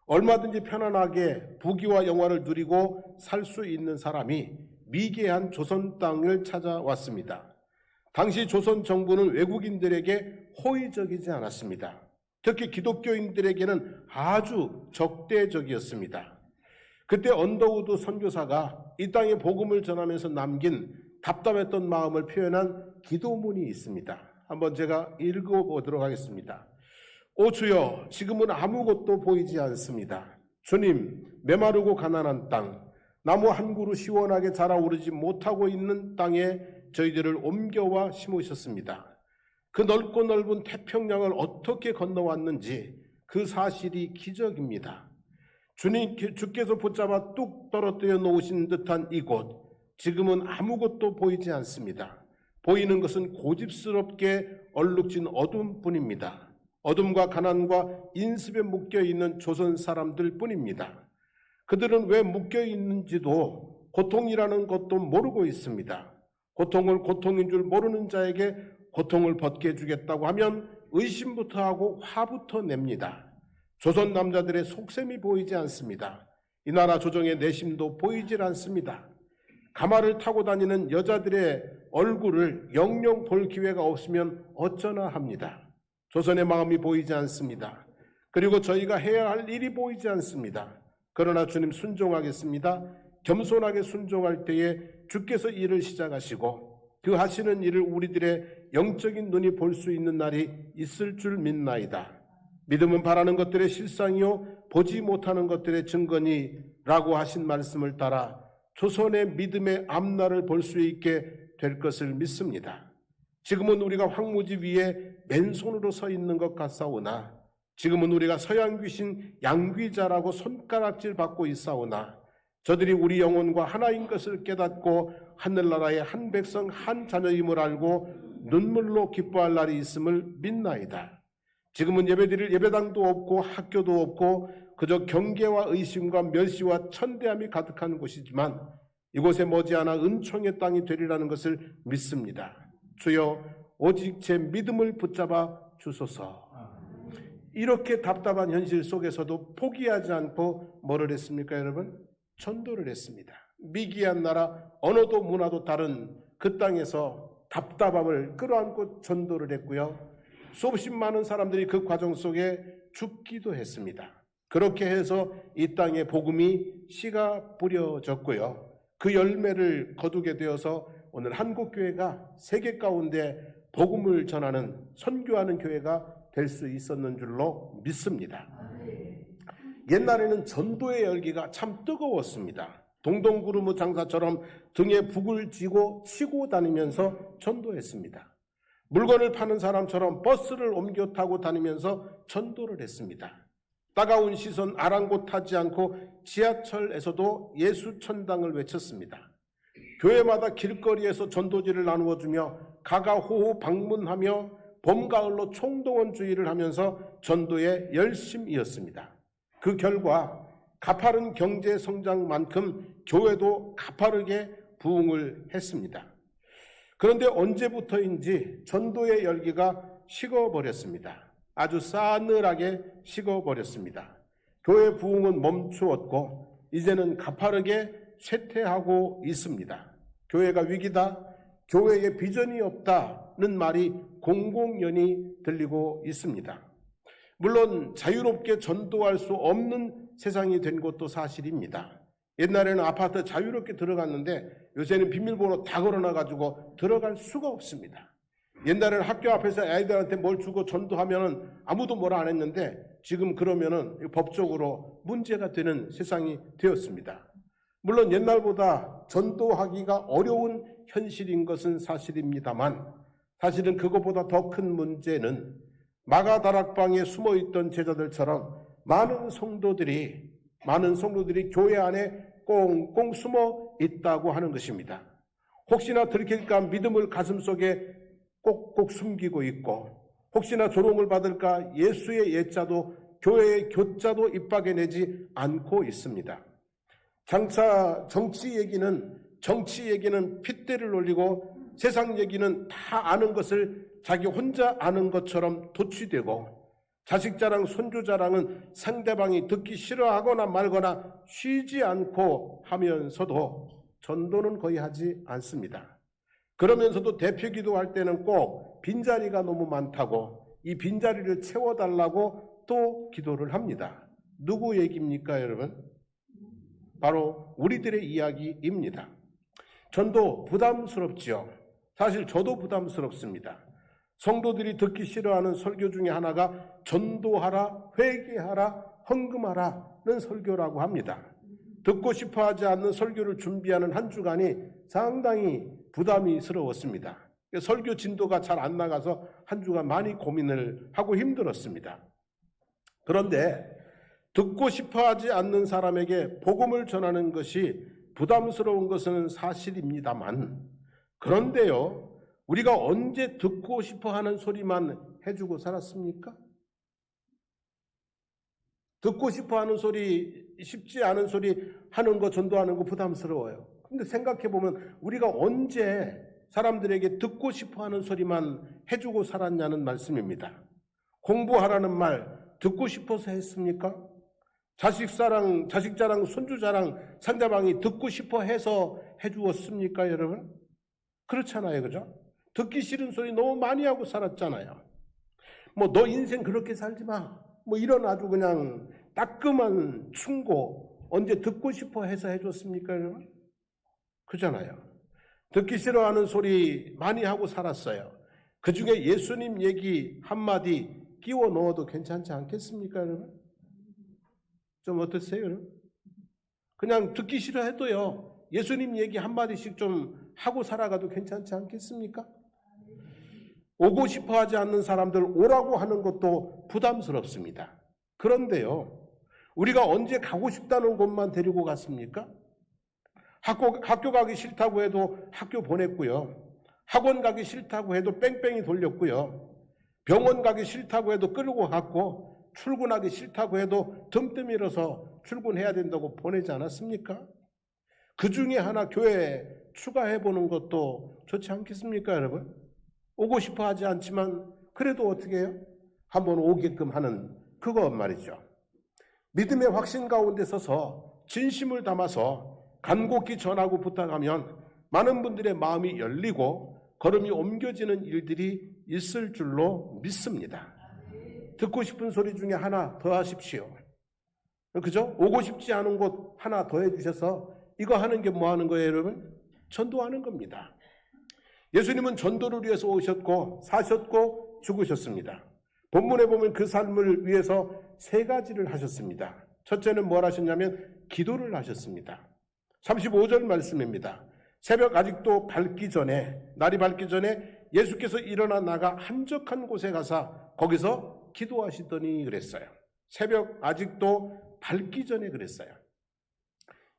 얼마든지 편안하게 부귀와 영화를 누리고 살 수 있는 사람이 미개한 조선 땅을 찾아왔습니다. 당시 조선 정부는 외국인들에게 호의적이지 않았습니다. 특히 기독교인들에게는 아주 적대적이었습니다. 그때 언더우드 선교사가 이 땅에 복음을 전하면서 남긴 답답했던 마음을 표현한 기도문이 있습니다. 한번 제가 읽어보도록 하겠습니다. 오 주여, 지금은 아무것도 보이지 않습니다. 주님, 메마르고 가난한 땅, 나무 한 그루 시원하게 자라오르지 못하고 있는 땅에 저희들을 옮겨와 심으셨습니다. 그 넓고 넓은 태평양을 어떻게 건너왔는지 그 사실이 기적입니다. 주께서 붙잡아 뚝 떨어뜨려 놓으신 듯한 이곳, 지금은 아무것도 보이지 않습니다. 보이는 것은 고집스럽게 얼룩진 어둠뿐입니다. 어둠과 가난과 인습에 묶여있는 조선 사람들 뿐입니다. 그들은 왜 묶여있는지도 고통이라는 것도 모르고 있습니다. 고통을 고통인 줄 모르는 자에게 고통을 벗게 해주겠다고 하면 의심부터 하고 화부터 냅니다. 조선 남자들의 속셈이 보이지 않습니다. 이 나라 조정의 내심도 보이질 않습니다. 가마를 타고 다니는 여자들의 얼굴을 영영 볼 기회가 없으면 어쩌나 합니다. 조선의 마음이 보이지 않습니다. 그리고 저희가 해야 할 일이 보이지 않습니다. 그러나 주님 순종하겠습니다. 겸손하게 순종할 때에 주께서 일을 시작하시고 그 하시는 일을 우리들의 영적인 눈이 볼 수 있는 날이 있을 줄 믿나이다. 믿음은 바라는 것들의 실상이요 보지 못하는 것들의 증거니라고 하신 말씀을 따라 조선의 믿음의 앞날을 볼 수 있게 될 것을 믿습니다. 지금은 우리가 황무지 위에 맨손으로 서 있는 것 같사오나 지금은 우리가 서양 귀신 양귀자라고 손가락질 받고 있사오나 저들이 우리 영혼과 하나인 것을 깨닫고 하늘나라의 한 백성 한 자녀임을 알고 눈물로 기뻐할 날이 있음을 믿나이다. 지금은 예배드릴 예배당도 없고 학교도 없고 그저 경계와 의심과 멸시와 천대함이 가득한 곳이지만 이곳에 머지않아 은총의 땅이 되리라는 것을 믿습니다. 주여 오직 제 믿음을 붙잡아 주소서. 이렇게 답답한 현실 속에서도 포기하지 않고 뭐를 했습니까, 여러분? 전도를 했습니다. 미기한 나라, 언어도 문화도 다른 그 땅에서 답답함을 끌어안고 전도를 했고요. 수없이 많은 사람들이 그 과정 속에 죽기도 했습니다. 그렇게 해서 이 땅에 복음이 씨가 뿌려졌고요. 그 열매를 거두게 되어서 오늘 한국교회가 세계 가운데 복음을 전하는, 선교하는 교회가 될 수 있었는 줄로 믿습니다. 옛날에는 전도의 열기가 참 뜨거웠습니다. 동동구르무 장사처럼 등에 북을 쥐고 치고 다니면서 전도했습니다. 물건을 파는 사람처럼 버스를 옮겨 타고 다니면서 전도를 했습니다. 따가운 시선 아랑곳하지 않고 지하철에서도 예수 천당을 외쳤습니다. 교회마다 길거리에서 전도지를 나누어주며 가가호호 방문하며 봄, 가을로 총동원 주의를 하면서 전도에 열심이었습니다. 그 결과 가파른 경제 성장만큼 교회도 가파르게 부흥을 했습니다. 그런데 언제부터인지 전도의 열기가 식어버렸습니다. 아주 싸늘하게 식어버렸습니다. 교회 부흥은 멈추었고 이제는 가파르게 쇠퇴하고 있습니다. 교회가 위기다, 교회에 비전이 없다는 말이 공공연히 들리고 있습니다. 물론 자유롭게 전도할 수 없는 세상이 된 것도 사실입니다. 옛날에는 아파트 자유롭게 들어갔는데 요새는 비밀번호 다 걸어놔가지고 들어갈 수가 없습니다. 옛날에는 학교 앞에서 아이들한테 뭘 주고 전도하면은 아무도 뭐라 안 했는데 지금 그러면은 법적으로 문제가 되는 세상이 되었습니다. 물론 옛날보다 전도하기가 어려운 현실인 것은 사실입니다만 사실은 그것보다 더 큰 문제는 마가다락방에 숨어있던 제자들처럼 많은 성도들이 교회 안에 꽁꽁 숨어 있다고 하는 것입니다. 혹시나 들킬까 믿음을 가슴속에 꼭꼭 숨기고 있고 혹시나 조롱을 받을까 예수의 예자도 교회의 교자도 입밖에 내지 않고 있습니다. 장차 정치 얘기는 핏대를 올리고 세상 얘기는 다 아는 것을 자기 혼자 아는 것처럼 도취되고 자식 자랑, 손주 자랑은 상대방이 듣기 싫어하거나 말거나 쉬지 않고 하면서도 전도는 거의 하지 않습니다. 그러면서도 대표 기도할 때는 꼭 빈자리가 너무 많다고 이 빈자리를 채워달라고 또 기도를 합니다. 누구 얘기입니까, 여러분? 바로 우리들의 이야기입니다. 전도 부담스럽지요. 사실 저도 부담스럽습니다. 성도들이 듣기 싫어하는 설교 중에 하나가 전도하라, 회개하라, 헌금하라는 설교라고 합니다. 듣고 싶어하지 않는 설교를 준비하는 한 주간이 상당히 부담스러웠습니다. 설교 진도가 잘 안 나가서 한 주간 많이 고민을 하고 힘들었습니다. 그런데 듣고 싶어하지 않는 사람에게 복음을 전하는 것이 부담스러운 것은 사실입니다만 그런데요, 우리가 언제 듣고 싶어하는 소리만 해주고 살았습니까? 듣고 싶어하는 소리, 쉽지 않은 소리 하는 거, 전도하는 거 부담스러워요. 근데 생각해보면 우리가 언제 사람들에게 듣고 싶어하는 소리만 해주고 살았냐는 말씀입니다. 공부하라는 말 듣고 싶어서 했습니까? 자식 자랑, 손주 자랑 상대방이 듣고 싶어 해서 해주었습니까, 여러분? 그렇잖아요, 그죠? 듣기 싫은 소리 너무 많이 하고 살았잖아요. 뭐 너 인생 그렇게 살지 마. 뭐 이런 아주 그냥 따끔한 충고 언제 듣고 싶어 해서 해줬습니까, 여러분? 그잖아요. 듣기 싫어하는 소리 많이 하고 살았어요. 그 중에 예수님 얘기 한마디 끼워 넣어도 괜찮지 않겠습니까, 여러분? 좀 어떠세요, 여러분? 그냥 듣기 싫어해도요, 예수님 얘기 한마디씩 좀 하고 살아가도 괜찮지 않겠습니까? 오고 싶어 하지 않는 사람들 오라고 하는 것도 부담스럽습니다. 그런데요, 우리가 언제 가고 싶다는 곳만 데리고 갔습니까? 학교 가기 싫다고 해도 학교 보냈고요. 학원 가기 싫다고 해도 뺑뺑이 돌렸고요. 병원 가기 싫다고 해도 끌고 갔고, 출근하기 싫다고 해도 등 떠밀어서 출근해야 된다고 보내지 않았습니까? 그 중에 하나 교회에 추가해보는 것도 좋지 않겠습니까, 여러분? 오고 싶어 하지 않지만 그래도 어떻게 해요? 한번 오게끔 하는 그거 말이죠. 믿음의 확신 가운데 서서 진심을 담아서 간곡히 전하고 부탁하면 많은 분들의 마음이 열리고 걸음이 옮겨지는 일들이 있을 줄로 믿습니다. 듣고 싶은 소리 중에 하나 더 하십시오. 그죠? 오고 싶지 않은 곳 하나 더 해주셔서 이거 하는 게 뭐 하는 거예요, 여러분? 전도하는 겁니다. 예수님은 전도를 위해서 오셨고 사셨고 죽으셨습니다. 본문에 보면 그 삶을 위해서 세 가지를 하셨습니다. 첫째는 뭘 하셨냐면 기도를 하셨습니다. 35절 말씀입니다. 새벽 아직도 밝기 전에, 날이 밝기 전에 예수께서 일어나 나가 한적한 곳에 가사 거기서 기도하시더니 그랬어요. 새벽 아직도 밝기 전에 그랬어요.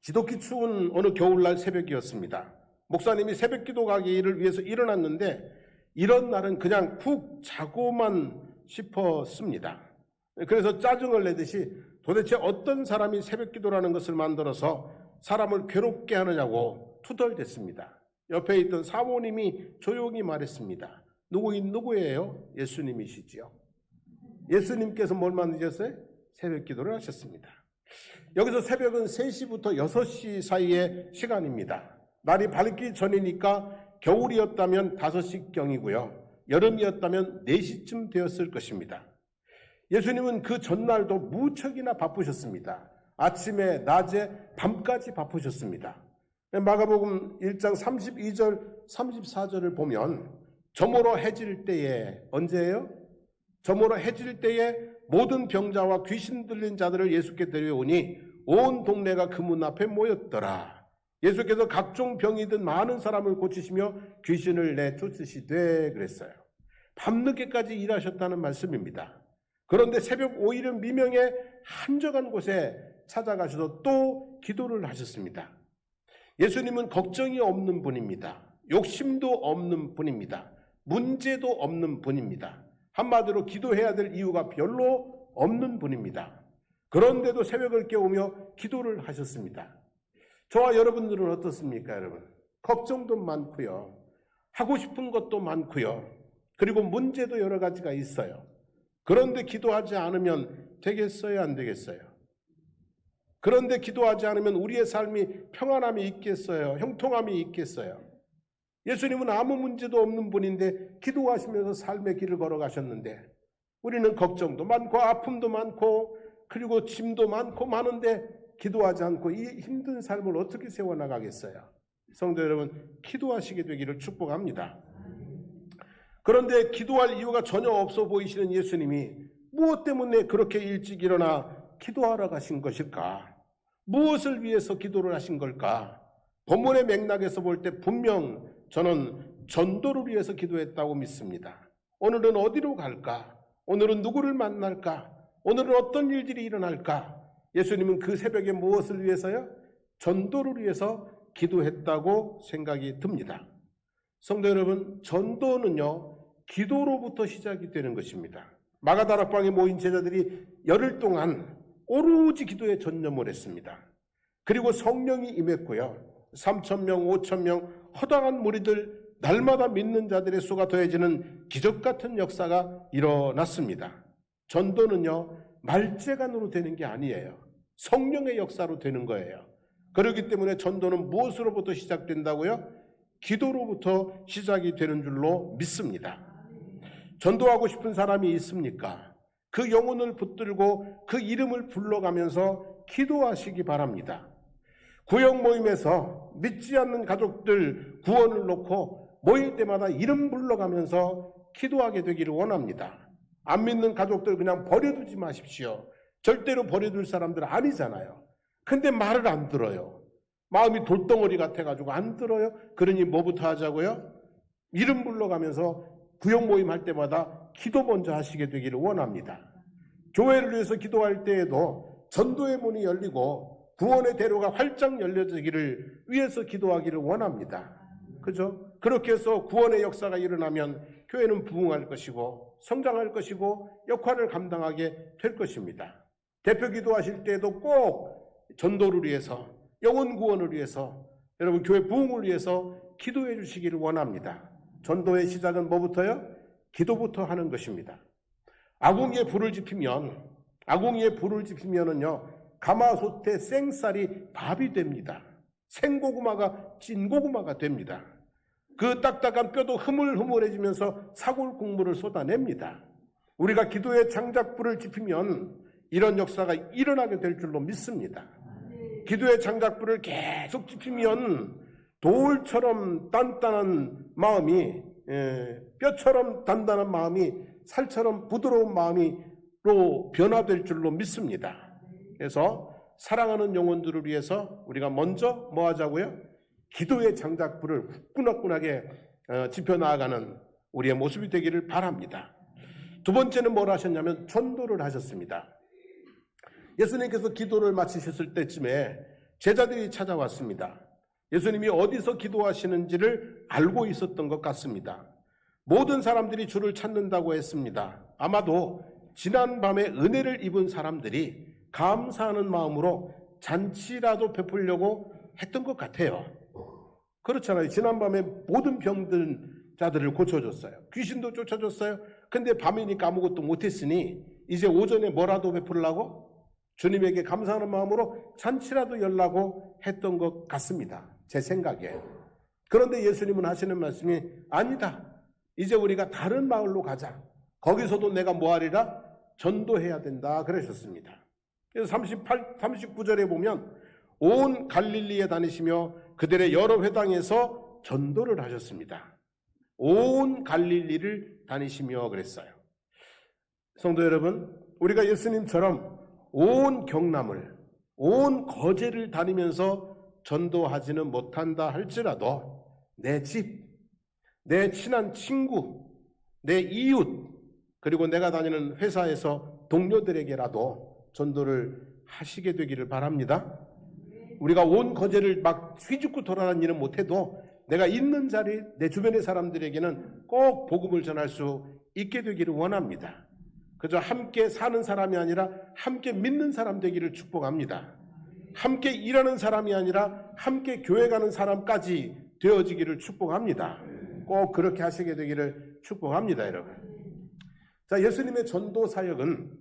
지독히 추운 어느 겨울날 새벽이었습니다. 목사님이 새벽 기도 가기를 위해서 일어났는데 이런 날은 그냥 푹 자고만 싶었습니다. 그래서 짜증을 내듯이 도대체 어떤 사람이 새벽 기도라는 것을 만들어서 사람을 괴롭게 하느냐고 투덜댔습니다. 옆에 있던 사모님이 조용히 말했습니다. 누구예요? 예수님이시지요. 예수님께서 뭘 만드셨어요? 새벽 기도를 하셨습니다. 여기서 새벽은 3시부터 6시 사이의 시간입니다. 날이 밝기 전이니까 겨울이었다면 5시경이고요. 여름이었다면 4시쯤 되었을 것입니다. 예수님은 그 전날도 무척이나 바쁘셨습니다. 아침에, 낮에, 밤까지 바쁘셨습니다. 마가복음 1장 32절, 34절을 보면 저물어 해질 때에, 언제예요? 저물어 해질 때에 모든 병자와 귀신 들린 자들을 예수께 데려오니 온 동네가 그 문 앞에 모였더라. 예수께서 각종 병이든 많은 사람을 고치시며 귀신을 내쫓으시되 그랬어요. 밤늦게까지 일하셨다는 말씀입니다. 그런데 새벽 5일은 미명에 한적한 곳에 찾아가셔서 또 기도를 하셨습니다. 예수님은 걱정이 없는 분입니다. 욕심도 없는 분입니다. 문제도 없는 분입니다. 한마디로 기도해야 될 이유가 별로 없는 분입니다. 그런데도 새벽을 깨우며 기도를 하셨습니다. 저와 여러분들은 어떻습니까, 여러분? 걱정도 많고요. 하고 싶은 것도 많고요. 그리고 문제도 여러 가지가 있어요. 그런데 기도하지 않으면 되겠어요, 안 되겠어요? 그런데 기도하지 않으면 우리의 삶이 평안함이 있겠어요? 형통함이 있겠어요? 예수님은 아무 문제도 없는 분인데 기도하시면서 삶의 길을 걸어가셨는데 우리는 걱정도 많고 아픔도 많고 그리고 짐도 많고 많은데 기도하지 않고 이 힘든 삶을 어떻게 세워나가겠어요? 성도 여러분, 기도하시게 되기를 축복합니다. 그런데 기도할 이유가 전혀 없어 보이시는 예수님이 무엇 때문에 그렇게 일찍 일어나 기도하러 가신 것일까? 무엇을 위해서 기도를 하신 걸까? 본문의 맥락에서 볼 때 분명 저는 전도를 위해서 기도했다고 믿습니다. 오늘은 어디로 갈까? 오늘은 누구를 만날까? 오늘은 어떤 일들이 일어날까? 예수님은 그 새벽에 무엇을 위해서요? 전도를 위해서 기도했다고 생각이 듭니다. 성도 여러분, 전도는요, 기도로부터 시작이 되는 것입니다. 마가다락방에 모인 제자들이 열흘 동안 오로지 기도에 전념을 했습니다. 그리고 성령이 임했고요. 3,000명, 5,000명, 허다한 무리들, 날마다 믿는 자들의 수가 더해지는 기적 같은 역사가 일어났습니다. 전도는요, 말재간으로 되는 게 아니에요. 성령의 역사로 되는 거예요. 그렇기 때문에 전도는 무엇으로부터 시작된다고요? 기도로부터 시작이 되는 줄로 믿습니다. 전도하고 싶은 사람이 있습니까? 그 영혼을 붙들고 그 이름을 불러가면서 기도하시기 바랍니다. 구역 모임에서 믿지 않는 가족들 구원을 놓고 모일 때마다 이름 불러가면서 기도하게 되기를 원합니다. 안 믿는 가족들 그냥 버려두지 마십시오. 절대로 버려둘 사람들 아니잖아요. 근데 말을 안 들어요. 마음이 돌덩어리 같아가지고 안 들어요. 그러니 뭐부터 하자고요? 이름 불러가면서 구역 모임 할 때마다 기도 먼저 하시게 되기를 원합니다. 교회를 위해서 기도할 때에도 전도의 문이 열리고 구원의 대로가 활짝 열려지기를 위해서 기도하기를 원합니다. 그죠? 그렇게 해서 구원의 역사가 일어나면 교회는 부흥할 것이고 성장할 것이고 역할을 감당하게 될 것입니다. 대표 기도하실 때에도 꼭 전도를 위해서, 영혼 구원을 위해서, 여러분 교회 부흥을 위해서 기도해 주시기를 원합니다. 전도의 시작은 뭐부터요? 기도부터 하는 것입니다. 아궁이에 불을 지피면은요, 가마솥에 생쌀이 밥이 됩니다. 생고구마가 찐고구마가 됩니다. 그 딱딱한 뼈도 흐물흐물해지면서 사골 국물을 쏟아냅니다. 우리가 기도의 장작불을 지피면 이런 역사가 일어나게 될 줄로 믿습니다. 기도의 장작불을 계속 지피면 돌처럼 단단한 마음이, 뼈처럼 단단한 마음이 살처럼 부드러운 마음으로 변화될 줄로 믿습니다. 그래서 사랑하는 영혼들을 위해서 우리가 먼저 뭐 하자고요? 기도의 장작불을 후끈후끈하게 지펴나가는 우리의 모습이 되기를 바랍니다. 두 번째는 뭘 하셨냐면 전도를 하셨습니다. 예수님께서 기도를 마치셨을 때쯤에 제자들이 찾아왔습니다. 예수님이 어디서 기도하시는지를 알고 있었던 것 같습니다. 모든 사람들이 주를 찾는다고 했습니다. 아마도 지난밤에 은혜를 입은 사람들이 감사하는 마음으로 잔치라도 베풀려고 했던 것 같아요. 그렇잖아요. 지난밤에 모든 병든 자들을 고쳐줬어요. 귀신도 쫓아줬어요. 근데 밤이니까 아무것도 못했으니 이제 오전에 뭐라도 베풀라고? 주님에게 감사하는 마음으로 잔치라도 열라고 했던 것 같습니다. 제 생각에. 그런데 예수님은 하시는 말씀이 아니다. 이제 우리가 다른 마을로 가자. 거기서도 내가 뭐하리라? 전도해야 된다. 그러셨습니다. 그래서 39절에 보면 온 갈릴리에 다니시며 그들의 여러 회당에서 전도를 하셨습니다. 온 갈릴리를 다니시며 그랬어요. 성도 여러분, 우리가 예수님처럼 온 경남을, 온 거제를 다니면서 전도하지는 못한다 할지라도 내 집, 내 친한 친구, 내 이웃, 그리고 내가 다니는 회사에서 동료들에게라도 전도를 하시게 되기를 바랍니다. 우리가 온 거제를 막 휘젓고 돌아다니는 못해도 내가 있는 자리, 내 주변의 사람들에게는 꼭 복음을 전할 수 있게 되기를 원합니다. 그저 함께 사는 사람이 아니라 함께 믿는 사람 되기를 축복합니다. 함께 일하는 사람이 아니라 함께 교회 가는 사람까지 되어지기를 축복합니다. 꼭 그렇게 하시게 되기를 축복합니다, 여러분. 자, 예수님의 전도 사역은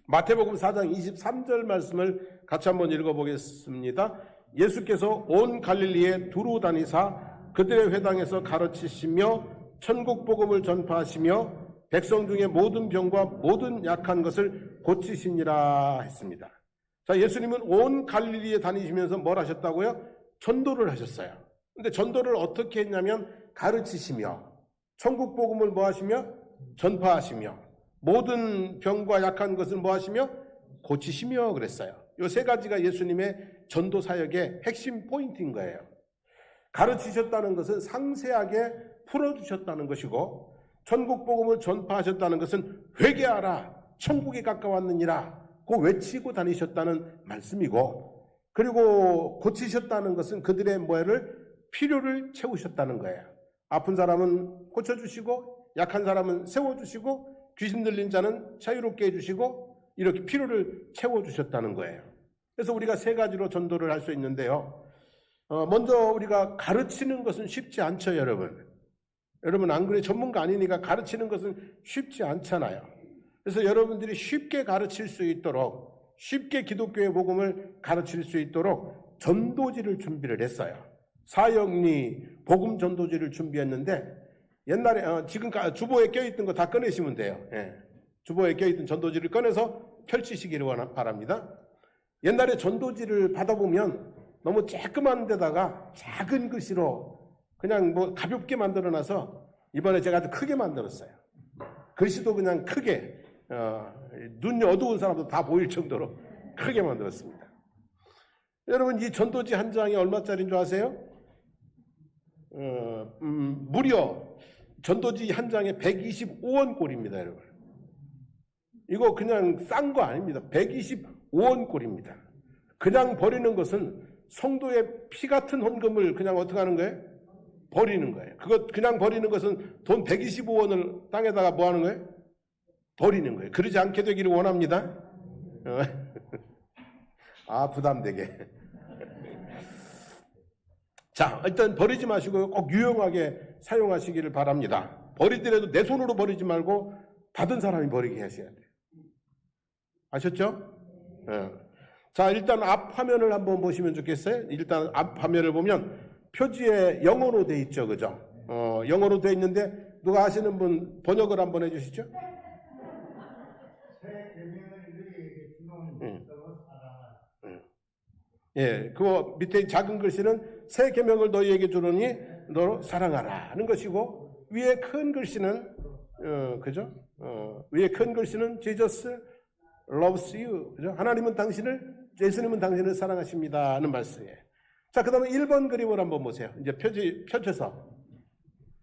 마태복음 4장 23절 말씀을 같이 한번 읽어보겠습니다. 예수께서 온 갈릴리에 두루 다니사 그들의 회당에서 가르치시며 천국 복음을 전파하시며 백성 중에 모든 병과 모든 약한 것을 고치시니라 했습니다. 자, 예수님은 온 갈릴리에 다니시면서 뭘 하셨다고요? 전도를 하셨어요. 근데 전도를 어떻게 했냐면 가르치시며 천국 복음을 뭐 하시며? 전파하시며 모든 병과 약한 것을 뭐 하시며? 고치시며 그랬어요. 이 세 가지가 예수님의 전도 사역의 핵심 포인트인 거예요. 가르치셨다는 것은 상세하게 풀어주셨다는 것이고 천국 복음을 전파하셨다는 것은 회개하라 천국이 가까웠느니라 고 외치고 다니셨다는 말씀이고, 그리고 고치셨다는 것은 그들의 필요를 채우셨다는 거예요. 아픈 사람은 고쳐주시고 약한 사람은 세워주시고 귀신 들린 자는 자유롭게 해주시고 이렇게 필요를 채워주셨다는 거예요. 그래서 우리가 세 가지로 전도를 할 수 있는데요. 먼저 우리가 가르치는 것은 쉽지 않죠, 여러분. 여러분 안 그래? 전문가 아니니까 가르치는 것은 쉽지 않잖아요. 그래서 여러분들이 쉽게 가르칠 수 있도록, 쉽게 기독교의 복음을 가르칠 수 있도록 전도지를 준비를 했어요. 사역리 복음 전도지를 준비했는데, 옛날에 지금 주보에 껴있던 거 다 꺼내시면 돼요. 예. 주보에 껴있던 전도지를 꺼내서 펼치시기를 바랍니다. 옛날에 전도지를 받아보면 너무 쬐끄만 데다가 작은 글씨로 그냥 뭐 가볍게 만들어놔서 이번에 제가 아주 크게 만들었어요. 글씨도 그냥 크게, 눈이 어두운 사람도 다 보일 정도로 크게 만들었습니다. 여러분, 이 전도지 한 장이 얼마짜리인 줄 아세요? 무려 전도지 한 장에 125원 꼴입니다, 여러분. 이거 그냥 싼 거 아닙니다. 125원 꼴입니다. 그냥 버리는 것은 성도의 피 같은 헌금을 그냥 어떻게 하는 거예요? 버리는 거예요. 그거 그냥 버리는 것은 돈 125원을 땅에다가 뭐 하는 거예요? 버리는 거예요. 그러지 않게 되기를 원합니다. 부담되게. 자, 일단 버리지 마시고 꼭 유용하게 사용하시기를 바랍니다. 버리더라도 내 손으로 버리지 말고 받은 사람이 버리게 하셔야 돼요. 아셨죠? 자, 일단 앞 화면을 한번 보시면 좋겠어요. 일단 앞 화면을 보면 표지에 영어로 돼 있죠, 그죠? 영어로 돼 있는데 누가 아시는 분 번역을 한번 해주시죠? 예, 그거 밑에 작은 글씨는 새 계명을 너희에게 주노니 너로 사랑하라 하는 것이고, 위에 큰 글씨는 그죠? 위에 큰 글씨는 Jesus loves you, 그죠? 하나님은 예수님은 당신을 사랑하십니다 하는 말씀이에요. 자, 그 다음에 1번 그림을 한번 보세요. 이제 펼쳐서.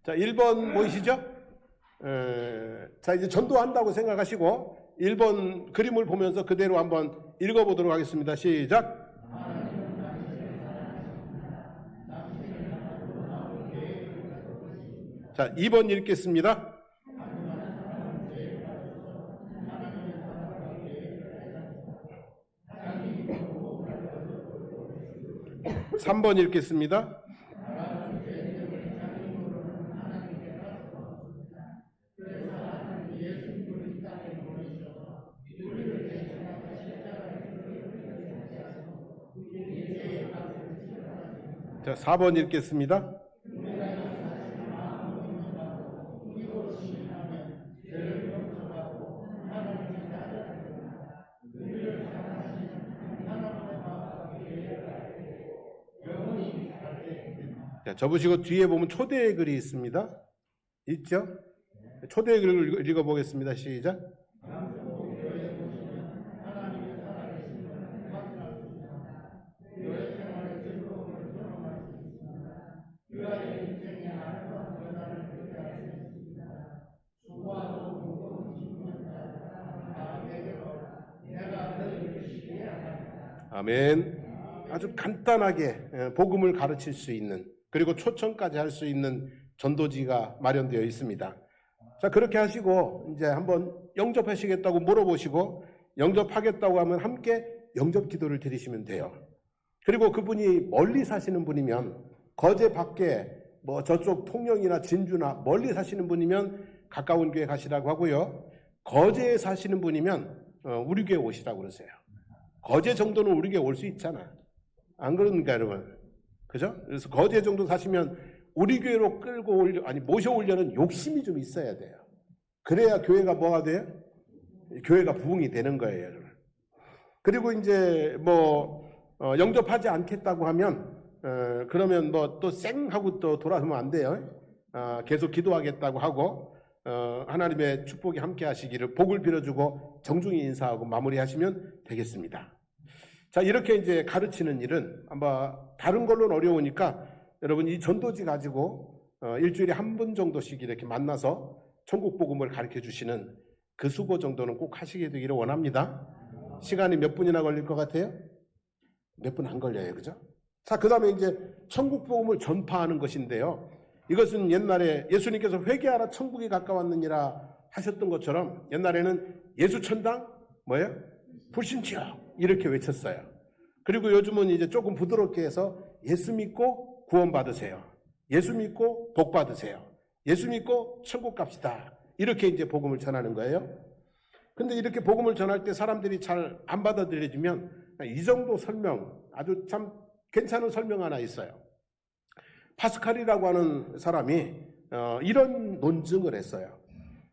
자, 1번 보이시죠? 자, 이제 전도한다고 생각하시고 1번 그림을 보면서 그대로 한번 읽어보도록 하겠습니다. 시작. 자, 2번 읽겠습니다. 삼 번 읽겠습니다. 자, 4번 읽겠습니다. 자, 접으시고 뒤에 보면 초대의 글이 있습니다. 있죠? 초대의 글을 읽어보겠습니다. 시작. 아멘. 아주 간단하게 복음을 가르칠 수 있는, 그리고 초청까지 할 수 있는 전도지가 마련되어 있습니다. 자, 그렇게 하시고 이제 한번 영접하시겠다고 물어보시고, 영접하겠다고 하면 함께 영접 기도를 드리시면 돼요. 그리고 그분이 멀리 사시는 분이면, 거제 밖에 뭐 저쪽 통영이나 진주나 멀리 사시는 분이면 가까운 교회 가시라고 하고요. 거제에 사시는 분이면 우리 교회 오시라고 그러세요. 거제 정도는 우리 교회 올 수 있잖아. 안 그런가, 여러분? 그죠? 그래서 거제 정도 사시면 우리 교회로 모셔오려는 욕심이 좀 있어야 돼요. 그래야 교회가 뭐가 돼요? 교회가 부흥이 되는 거예요, 여러분. 그리고 이제 영접하지 않겠다고 하면, 그러면 또 쌩하고 또 돌아서면 안 돼요. 계속 기도하겠다고 하고, 하나님의 축복이 함께 하시기를 복을 빌어주고 정중히 인사하고 마무리하시면 되겠습니다. 자, 이렇게 이제 가르치는 일은 아마 다른 걸로는 어려우니까 여러분 이 전도지 가지고 일주일에 한 번 정도씩 이렇게 만나서 천국 복음을 가르쳐 주시는 그 수고 정도는 꼭 하시게 되기를 원합니다. 시간이 몇 분이나 걸릴 것 같아요? 몇 분 안 걸려요, 그죠? 자, 그 다음에 이제 천국 복음을 전파하는 것인데요. 이것은 옛날에 예수님께서 회개하라 천국이 가까웠느니라 하셨던 것처럼 옛날에는 예수 천당 뭐예요? 불신지역 이렇게 외쳤어요. 그리고 요즘은 이제 조금 부드럽게 해서 예수 믿고 구원 받으세요. 예수 믿고 복 받으세요. 예수 믿고 천국 갑시다. 이렇게 이제 복음을 전하는 거예요. 근데 이렇게 복음을 전할 때 사람들이 잘 안 받아들여지면 이 정도 설명, 아주 참 괜찮은 설명 하나 있어요. 파스칼이라고 하는 사람이 이런 논증을 했어요.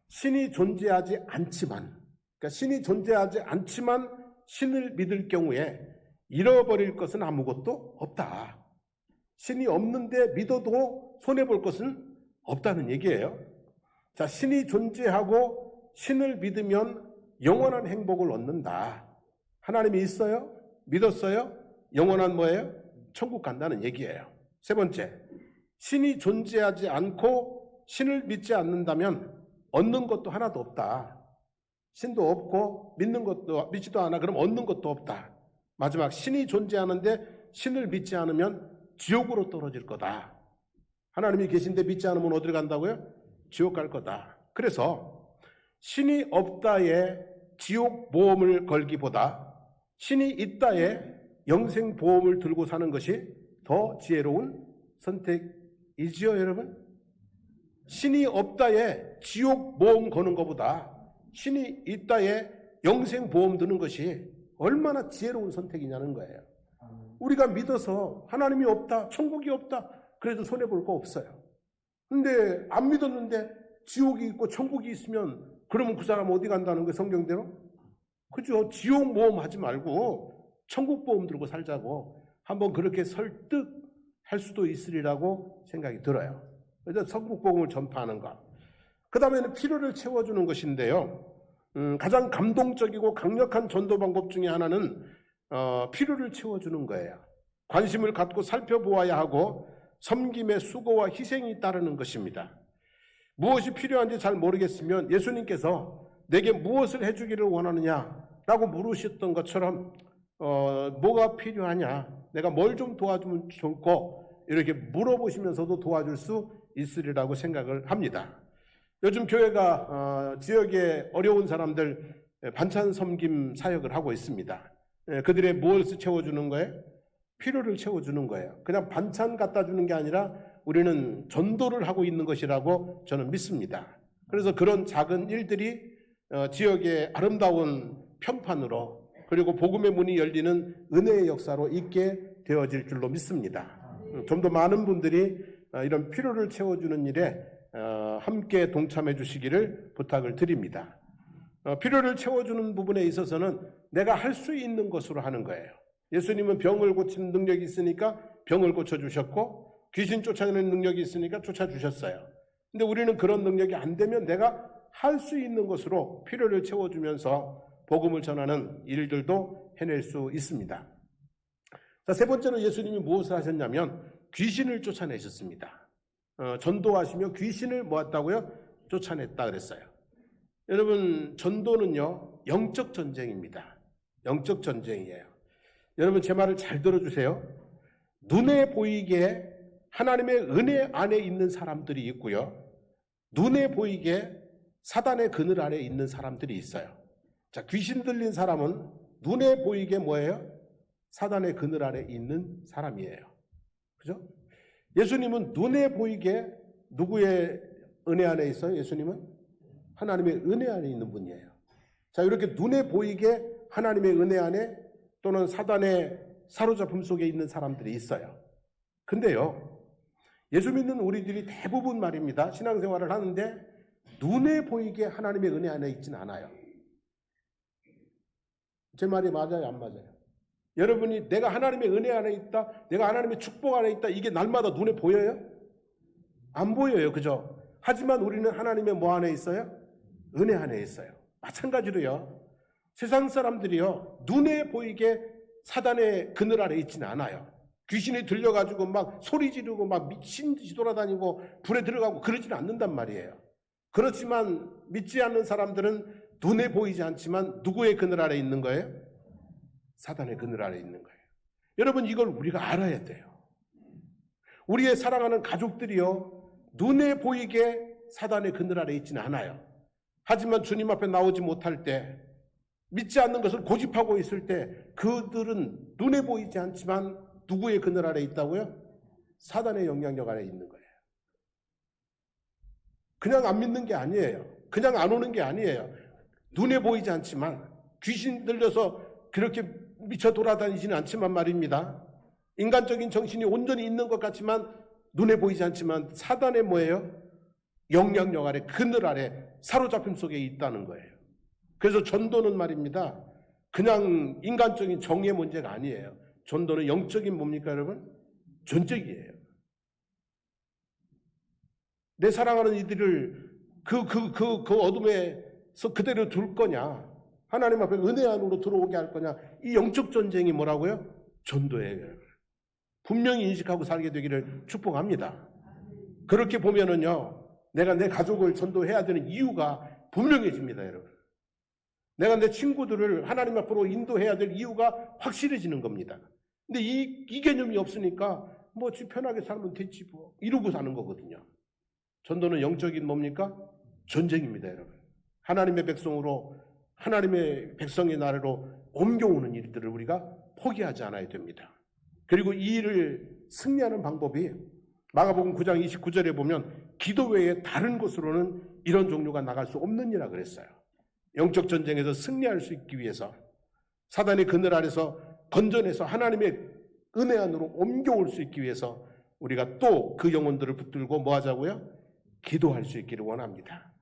신이 존재하지 않지만, 그러니까 신이 존재하지 않지만 신을 믿을 경우에 잃어버릴 것은 아무것도 없다. 신이 없는데 믿어도 손해볼 것은 없다는 얘기예요. 자, 신이 존재하고 신을 믿으면 영원한 행복을 얻는다. 하나님이 있어요? 믿었어요? 영원한 뭐예요? 천국 간다는 얘기예요. 세 번째, 신이 존재하지 않고 신을 믿지 않는다면 얻는 것도 하나도 없다. 신도 없고 믿지도 않아. 그럼 얻는 것도 없다. 마지막, 신이 존재하는데 신을 믿지 않으면 지옥으로 떨어질 거다. 하나님이 계신데 믿지 않으면 어디로 간다고요? 지옥 갈 거다. 그래서 신이 없다에 지옥 보험을 걸기보다 신이 있다에 영생 보험을 들고 사는 것이 더 지혜로운 선택이지요, 여러분? 신이 없다에 지옥 보험 거는 것보다 신이 있다에 영생 보험 드는 것이 얼마나 지혜로운 선택이냐는 거예요. 우리가 믿어서 하나님이 없다, 천국이 없다, 그래도 손해볼 거 없어요. 근데 안 믿었는데 지옥이 있고 천국이 있으면 그러면 그 사람 어디 간다는 거예요, 성경대로? 그죠? 지옥 모험 하지 말고 천국 보험 들고 살자고 한번 그렇게 설득할 수도 있으리라고 생각이 들어요. 그래서 천국 복음을 전파하는 것. 그 다음에는 필요를 채워주는 것인데요. 가장 감동적이고 강력한 전도 방법 중에 하나는 필요를 채워주는 거예요. 관심을 갖고 살펴보아야 하고 섬김의 수고와 희생이 따르는 것입니다. 무엇이 필요한지 잘 모르겠으면 예수님께서 내게 무엇을 해주기를 원하느냐라고 물으셨던 것처럼 뭐가 필요하냐, 내가 뭘 좀 도와주면 좋고 이렇게 물어보시면서도 도와줄 수 있으리라고 생각을 합니다. 요즘 교회가 지역의 어려운 사람들 반찬 섬김 사역을 하고 있습니다. 그들의 무엇을 채워주는 거예요? 필요를 채워주는 거예요. 그냥 반찬 갖다 주는 게 아니라 우리는 전도를 하고 있는 것이라고 저는 믿습니다. 그래서 그런 작은 일들이 지역의 아름다운 평판으로 그리고 복음의 문이 열리는 은혜의 역사로 있게 되어질 줄로 믿습니다. 좀 더 많은 분들이 이런 필요를 채워주는 일에 함께 동참해 주시기를 부탁을 드립니다. 필요를 채워주는 부분에 있어서는 내가 할 수 있는 것으로 하는 거예요. 예수님은 병을 고치는 능력이 있으니까 병을 고쳐주셨고 귀신 쫓아내는 능력이 있으니까 쫓아주셨어요. 근데 우리는 그런 능력이 안 되면 내가 할 수 있는 것으로 필요를 채워주면서 복음을 전하는 일들도 해낼 수 있습니다. 자, 세 번째로 예수님이 무엇을 하셨냐면 귀신을 쫓아내셨습니다. 전도하시며 귀신을 모았다고요? 쫓아냈다 그랬어요. 여러분, 전도는요 영적 전쟁입니다. 영적 전쟁이에요. 여러분, 제 말을 잘 들어주세요. 눈에 보이게 하나님의 은혜 안에 있는 사람들이 있고요, 눈에 보이게 사단의 그늘 아래 있는 사람들이 있어요. 자, 귀신 들린 사람은 눈에 보이게 뭐예요? 사단의 그늘 아래 있는 사람이에요. 그죠? 예수님은 눈에 보이게 누구의 은혜 안에 있어요? 예수님은 하나님의 은혜 안에 있는 분이에요. 자, 이렇게 눈에 보이게 하나님의 은혜 안에 또는 사단의 사로잡힘 속에 있는 사람들이 있어요. 근데요, 예수 믿는 우리들이 대부분 말입니다. 신앙생활을 하는데 눈에 보이게 하나님의 은혜 안에 있지는 않아요. 제 말이 맞아요, 안 맞아요? 여러분이 내가 하나님의 은혜 안에 있다, 내가 하나님의 축복 안에 있다, 이게 날마다 눈에 보여요? 안 보여요, 그죠? 하지만 우리는 하나님의 뭐 안에 있어요? 은혜 안에 있어요. 마찬가지로요, 세상 사람들이요 눈에 보이게 사단의 그늘 아래 있지는 않아요. 귀신이 들려가지고 막 소리 지르고 막 미친 듯이 돌아다니고 불에 들어가고 그러지는 않는단 말이에요. 그렇지만 믿지 않는 사람들은 눈에 보이지 않지만 누구의 그늘 아래 있는 거예요? 사단의 그늘 아래 있는 거예요. 여러분, 이걸 우리가 알아야 돼요. 우리의 사랑하는 가족들이요 눈에 보이게 사단의 그늘 아래 있지는 않아요. 하지만 주님 앞에 나오지 못할 때, 믿지 않는 것을 고집하고 있을 때 그들은 눈에 보이지 않지만 누구의 그늘 아래 있다고요? 사단의 영향력 아래 있는 거예요. 그냥 안 믿는 게 아니에요. 그냥 안 오는 게 아니에요. 눈에 보이지 않지만, 귀신 들려서 그렇게 미쳐 돌아다니지는 않지만 말입니다. 인간적인 정신이 온전히 있는 것 같지만 눈에 보이지 않지만 사단의 뭐예요? 영향력 아래, 그늘 아래 사로잡힘 속에 있다는 거예요. 그래서 전도는 말입니다, 그냥 인간적인 정의의 문제가 아니에요. 전도는 영적인 뭡니까 여러분? 전적이에요. 내 사랑하는 이들을 그 어둠에서 그대로 둘 거냐, 하나님 앞에 은혜 안으로 들어오게 할 거냐, 이 영적 전쟁이 뭐라고요? 전도예요. 분명히 인식하고 살게 되기를 축복합니다. 그렇게 보면은요, 내가 내 가족을 전도해야 되는 이유가 분명해집니다, 여러분. 내가 내 친구들을 하나님 앞으로 인도해야 될 이유가 확실해지는 겁니다. 근데 이 개념이 없으니까 뭐 편하게 살면 됐지 뭐 이러고 사는 거거든요. 전도는 영적인 뭡니까? 전쟁입니다, 여러분. 하나님의 백성으로, 하나님의 백성의 나라로 옮겨오는 일들을 우리가 포기하지 않아야 됩니다. 그리고 이 일을 승리하는 방법이 마가복음 9장 29절에 보면 기도 외에 다른 곳으로는 이런 종류가 나갈 수 없는 이라 그랬어요. 영적 전쟁에서 승리할 수 있기 위해서, 사단의 그늘 아래서 건져내서 하나님의 은혜 안으로 옮겨올 수 있기 위해서 우리가 또 그 영혼들을 붙들고 뭐 하자고요? 기도할 수 있기를 원합니다.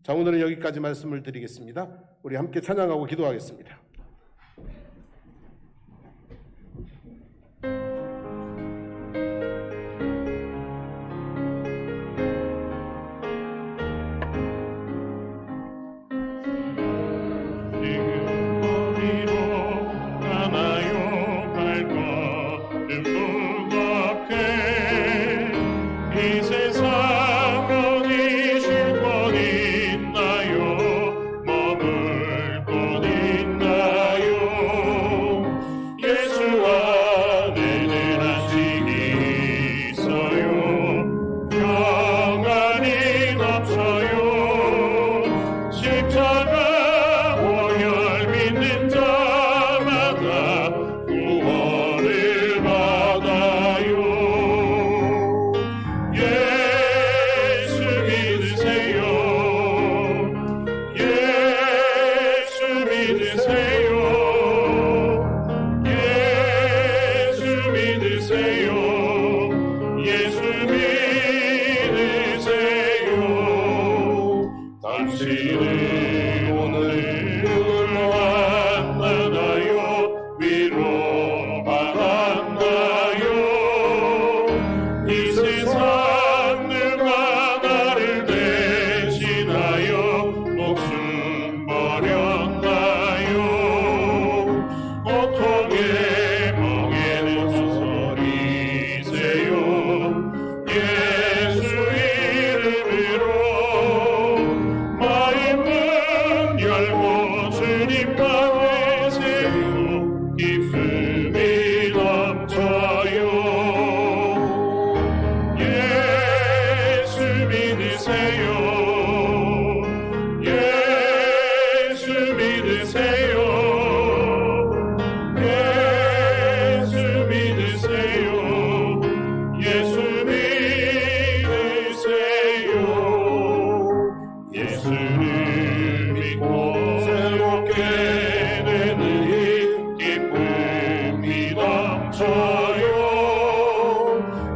자, 오늘은 여기까지 말씀을 드리겠습니다. 우리 함께 찬양하고 기도하겠습니다.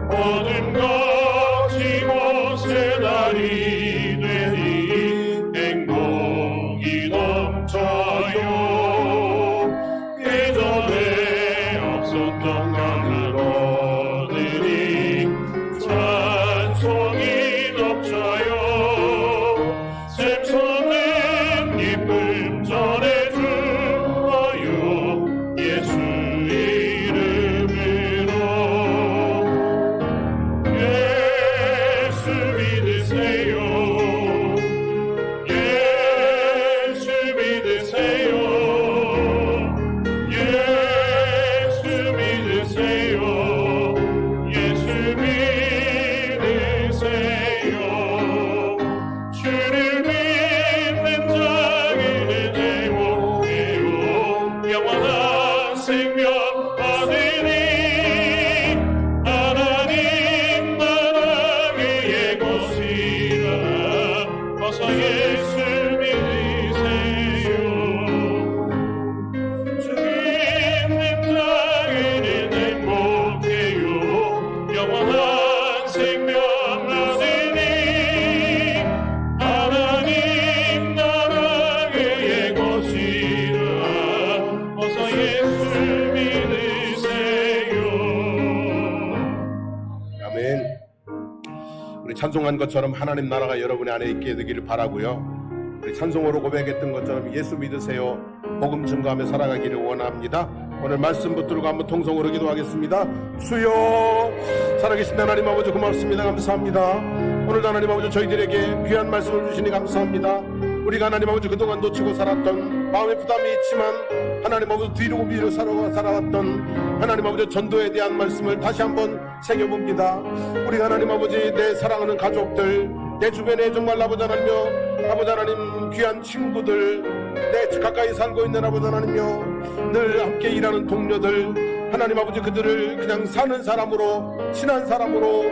모든 것이 곳에 달이 되니 행복이 넘쳐요. 찬송한 것처럼 하나님 나라가 여러분의 안에 있게 되기를 바라고요. 우리 찬송으로 고백했던 것처럼 예수 믿으세요. 복음 증거하며 살아가기를 원합니다. 오늘 말씀 붙들고 한번 통성으로 기도하겠습니다. 주여, 살아계신 하나님 아버지 고맙습니다. 감사합니다. 오늘도 하나님 아버지 저희들에게 귀한 말씀을 주시니 감사합니다. 우리가 하나님 아버지 그동안 놓치고 살았던 마음의 부담이 있지만 하나님 아버지 뒤로 미루어 살아왔던 하나님 아버지 전도에 대한 말씀을 다시 한번 새겨봅니다. 우리가 하나님 아버지 내 사랑하는 가족들, 내 주변에 정말 아버지 하나님여, 아버지 하나님 귀한 친구들, 내 가까이 살고 있는 아버지 하나님여, 늘 함께 일하는 동료들, 하나님 아버지 그들을 그냥 사는 사람으로, 친한 사람으로,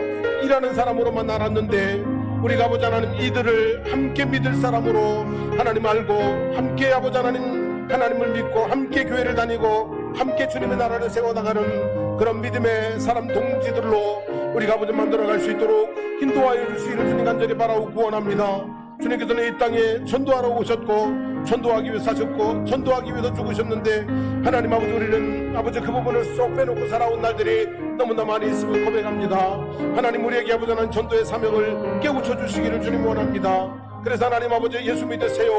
일하는 사람으로만 알았는데 우리가 아버지 하나님 이들을 함께 믿을 사람으로 하나님 알고 함께 아버지 하나님을 믿고 함께 교회를 다니고 함께 주님의 나라를 세워나가는 그런 믿음의 사람 동지들로 우리가 아버지 만들어갈 수 있도록 인도하여 주시기를 주님 간절히 바라고 구원합니다. 주님께서는 이 땅에 전도하러 오셨고 전도하기 위해서 사셨고 전도하기 위해서 죽으셨는데 하나님 아버지 우리는 아버지 그 부분을 쏙 빼놓고 살아온 날들이 너무나 많이 있음을 고백합니다. 하나님 우리에게 아버지 하나님 전도의 사명을 깨우쳐 주시기를 주님 원합니다. 그래서 하나님 아버지 예수 믿으세요.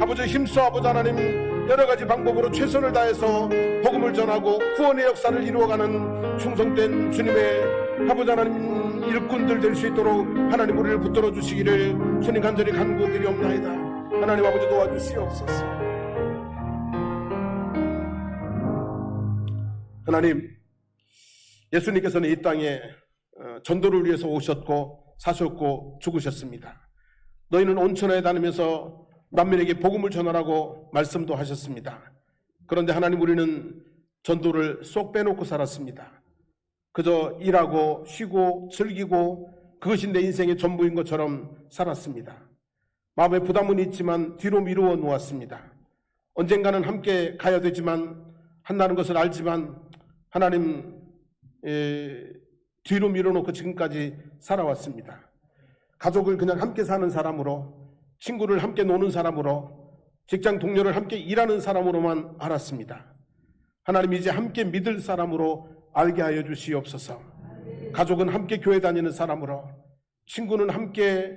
아버지 힘써 아버지 하나님 여러가지 방법으로 최선을 다해서 복음을 전하고 구원의 역사를 이루어가는 충성된 주님의 아버지 하나님 일꾼들 될 수 있도록 하나님 우리를 붙들어 주시기를 주님 간절히 간구드리옵나이다. 하나님 아버지 도와주시옵소서. 하나님, 예수님께서는 이 땅에 전도를 위해서 오셨고 사셨고 죽으셨습니다. 너희는 온 천하에 다니면서 만민에게 복음을 전하라고 말씀도 하셨습니다. 그런데 하나님 우리는 전도를 쏙 빼놓고 살았습니다. 그저 일하고 쉬고 즐기고 그것이 내 인생의 전부인 것처럼 살았습니다. 마음에 부담은 있지만 뒤로 미루어 놓았습니다. 언젠가는 함께 가야 되지만 한다는 것을 알지만 하나님 뒤로 밀어놓고 지금까지 살아왔습니다. 가족을 그냥 함께 사는 사람으로, 친구를 함께 노는 사람으로, 직장 동료를 함께 일하는 사람으로만 알았습니다. 하나님 이제 함께 믿을 사람으로 알게 하여 주시옵소서. 가족은 함께 교회 다니는 사람으로, 친구는 함께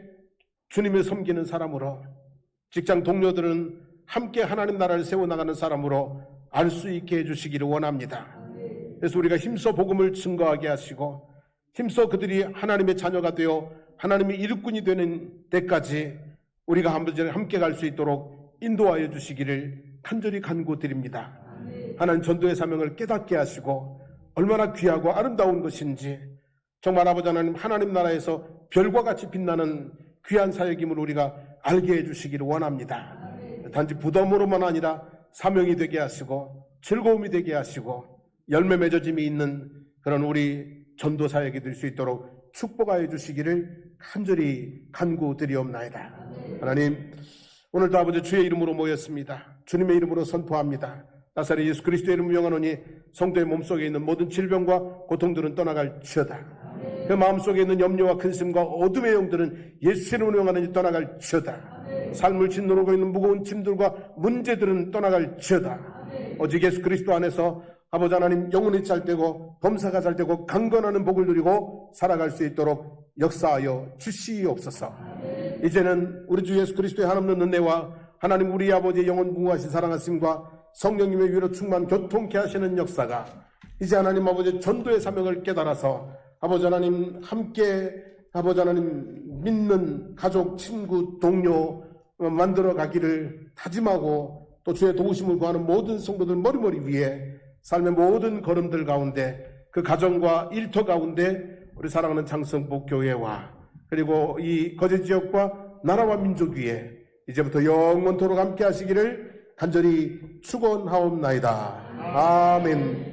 주님을 섬기는 사람으로, 직장 동료들은 함께 하나님 나라를 세워나가는 사람으로 알 수 있게 해주시기를 원합니다. 그래서 우리가 힘써 복음을 증거하게 하시고 힘써 그들이 하나님의 자녀가 되어 하나님의 일꾼이 되는 때까지 우리가 함께 갈 수 있도록 인도하여 주시기를 간절히 간구드립니다. 하나님 전도의 사명을 깨닫게 하시고 얼마나 귀하고 아름다운 것인지 정말 아버지 하나님 나라에서 별과 같이 빛나는 귀한 사역임을 우리가 알게 해주시기를 원합니다. 단지 부담으로만 아니라 사명이 되게 하시고 즐거움이 되게 하시고 열매 맺어짐이 있는 그런 우리 전도 사역이 될 수 있도록 축복하여 주시기를 간절히 간구드리옵나이다. 하나님 오늘도 아버지 주의 이름으로 모였습니다. 주님의 이름으로 선포합니다. 나사렛 예수 그리스도의 이름을 명하노니 성도의 몸속에 있는 모든 질병과 고통들은 떠나갈지어다. 그 마음속에 있는 염려와 근심과 어둠의 영들은 예수의 이름으로 명하노니 떠나갈지어다. 삶을 짓누르고 있는 무거운 짐들과 문제들은 떠나갈지어다. 오직 예수 그리스도 안에서 아버지 하나님 영혼이 잘되고 범사가 잘되고 강건하는 복을 누리고 살아갈 수 있도록 역사하여 주시옵소서. 이제는 우리 주 예수 그리스도의 한없는 은혜와 하나님 우리 아버지의 영원 무궁하신 사랑하심과 성령님의 위로 충만 교통케 하시는 역사가 이제 하나님 아버지 전도의 사명을 깨달아서 아버지 하나님 함께 아버지 하나님 믿는 가족, 친구, 동료 만들어 가기를 다짐하고 또 주의 도우심을 구하는 모든 성도들 머리머리 위에 삶의 모든 걸음들 가운데 그 가정과 일터 가운데 우리 사랑하는 장성복교회와 그리고 이 거제 지역과 나라와 민족 위에 이제부터 영원토록 함께 하시기를 간절히 축원하옵나이다. 아멘.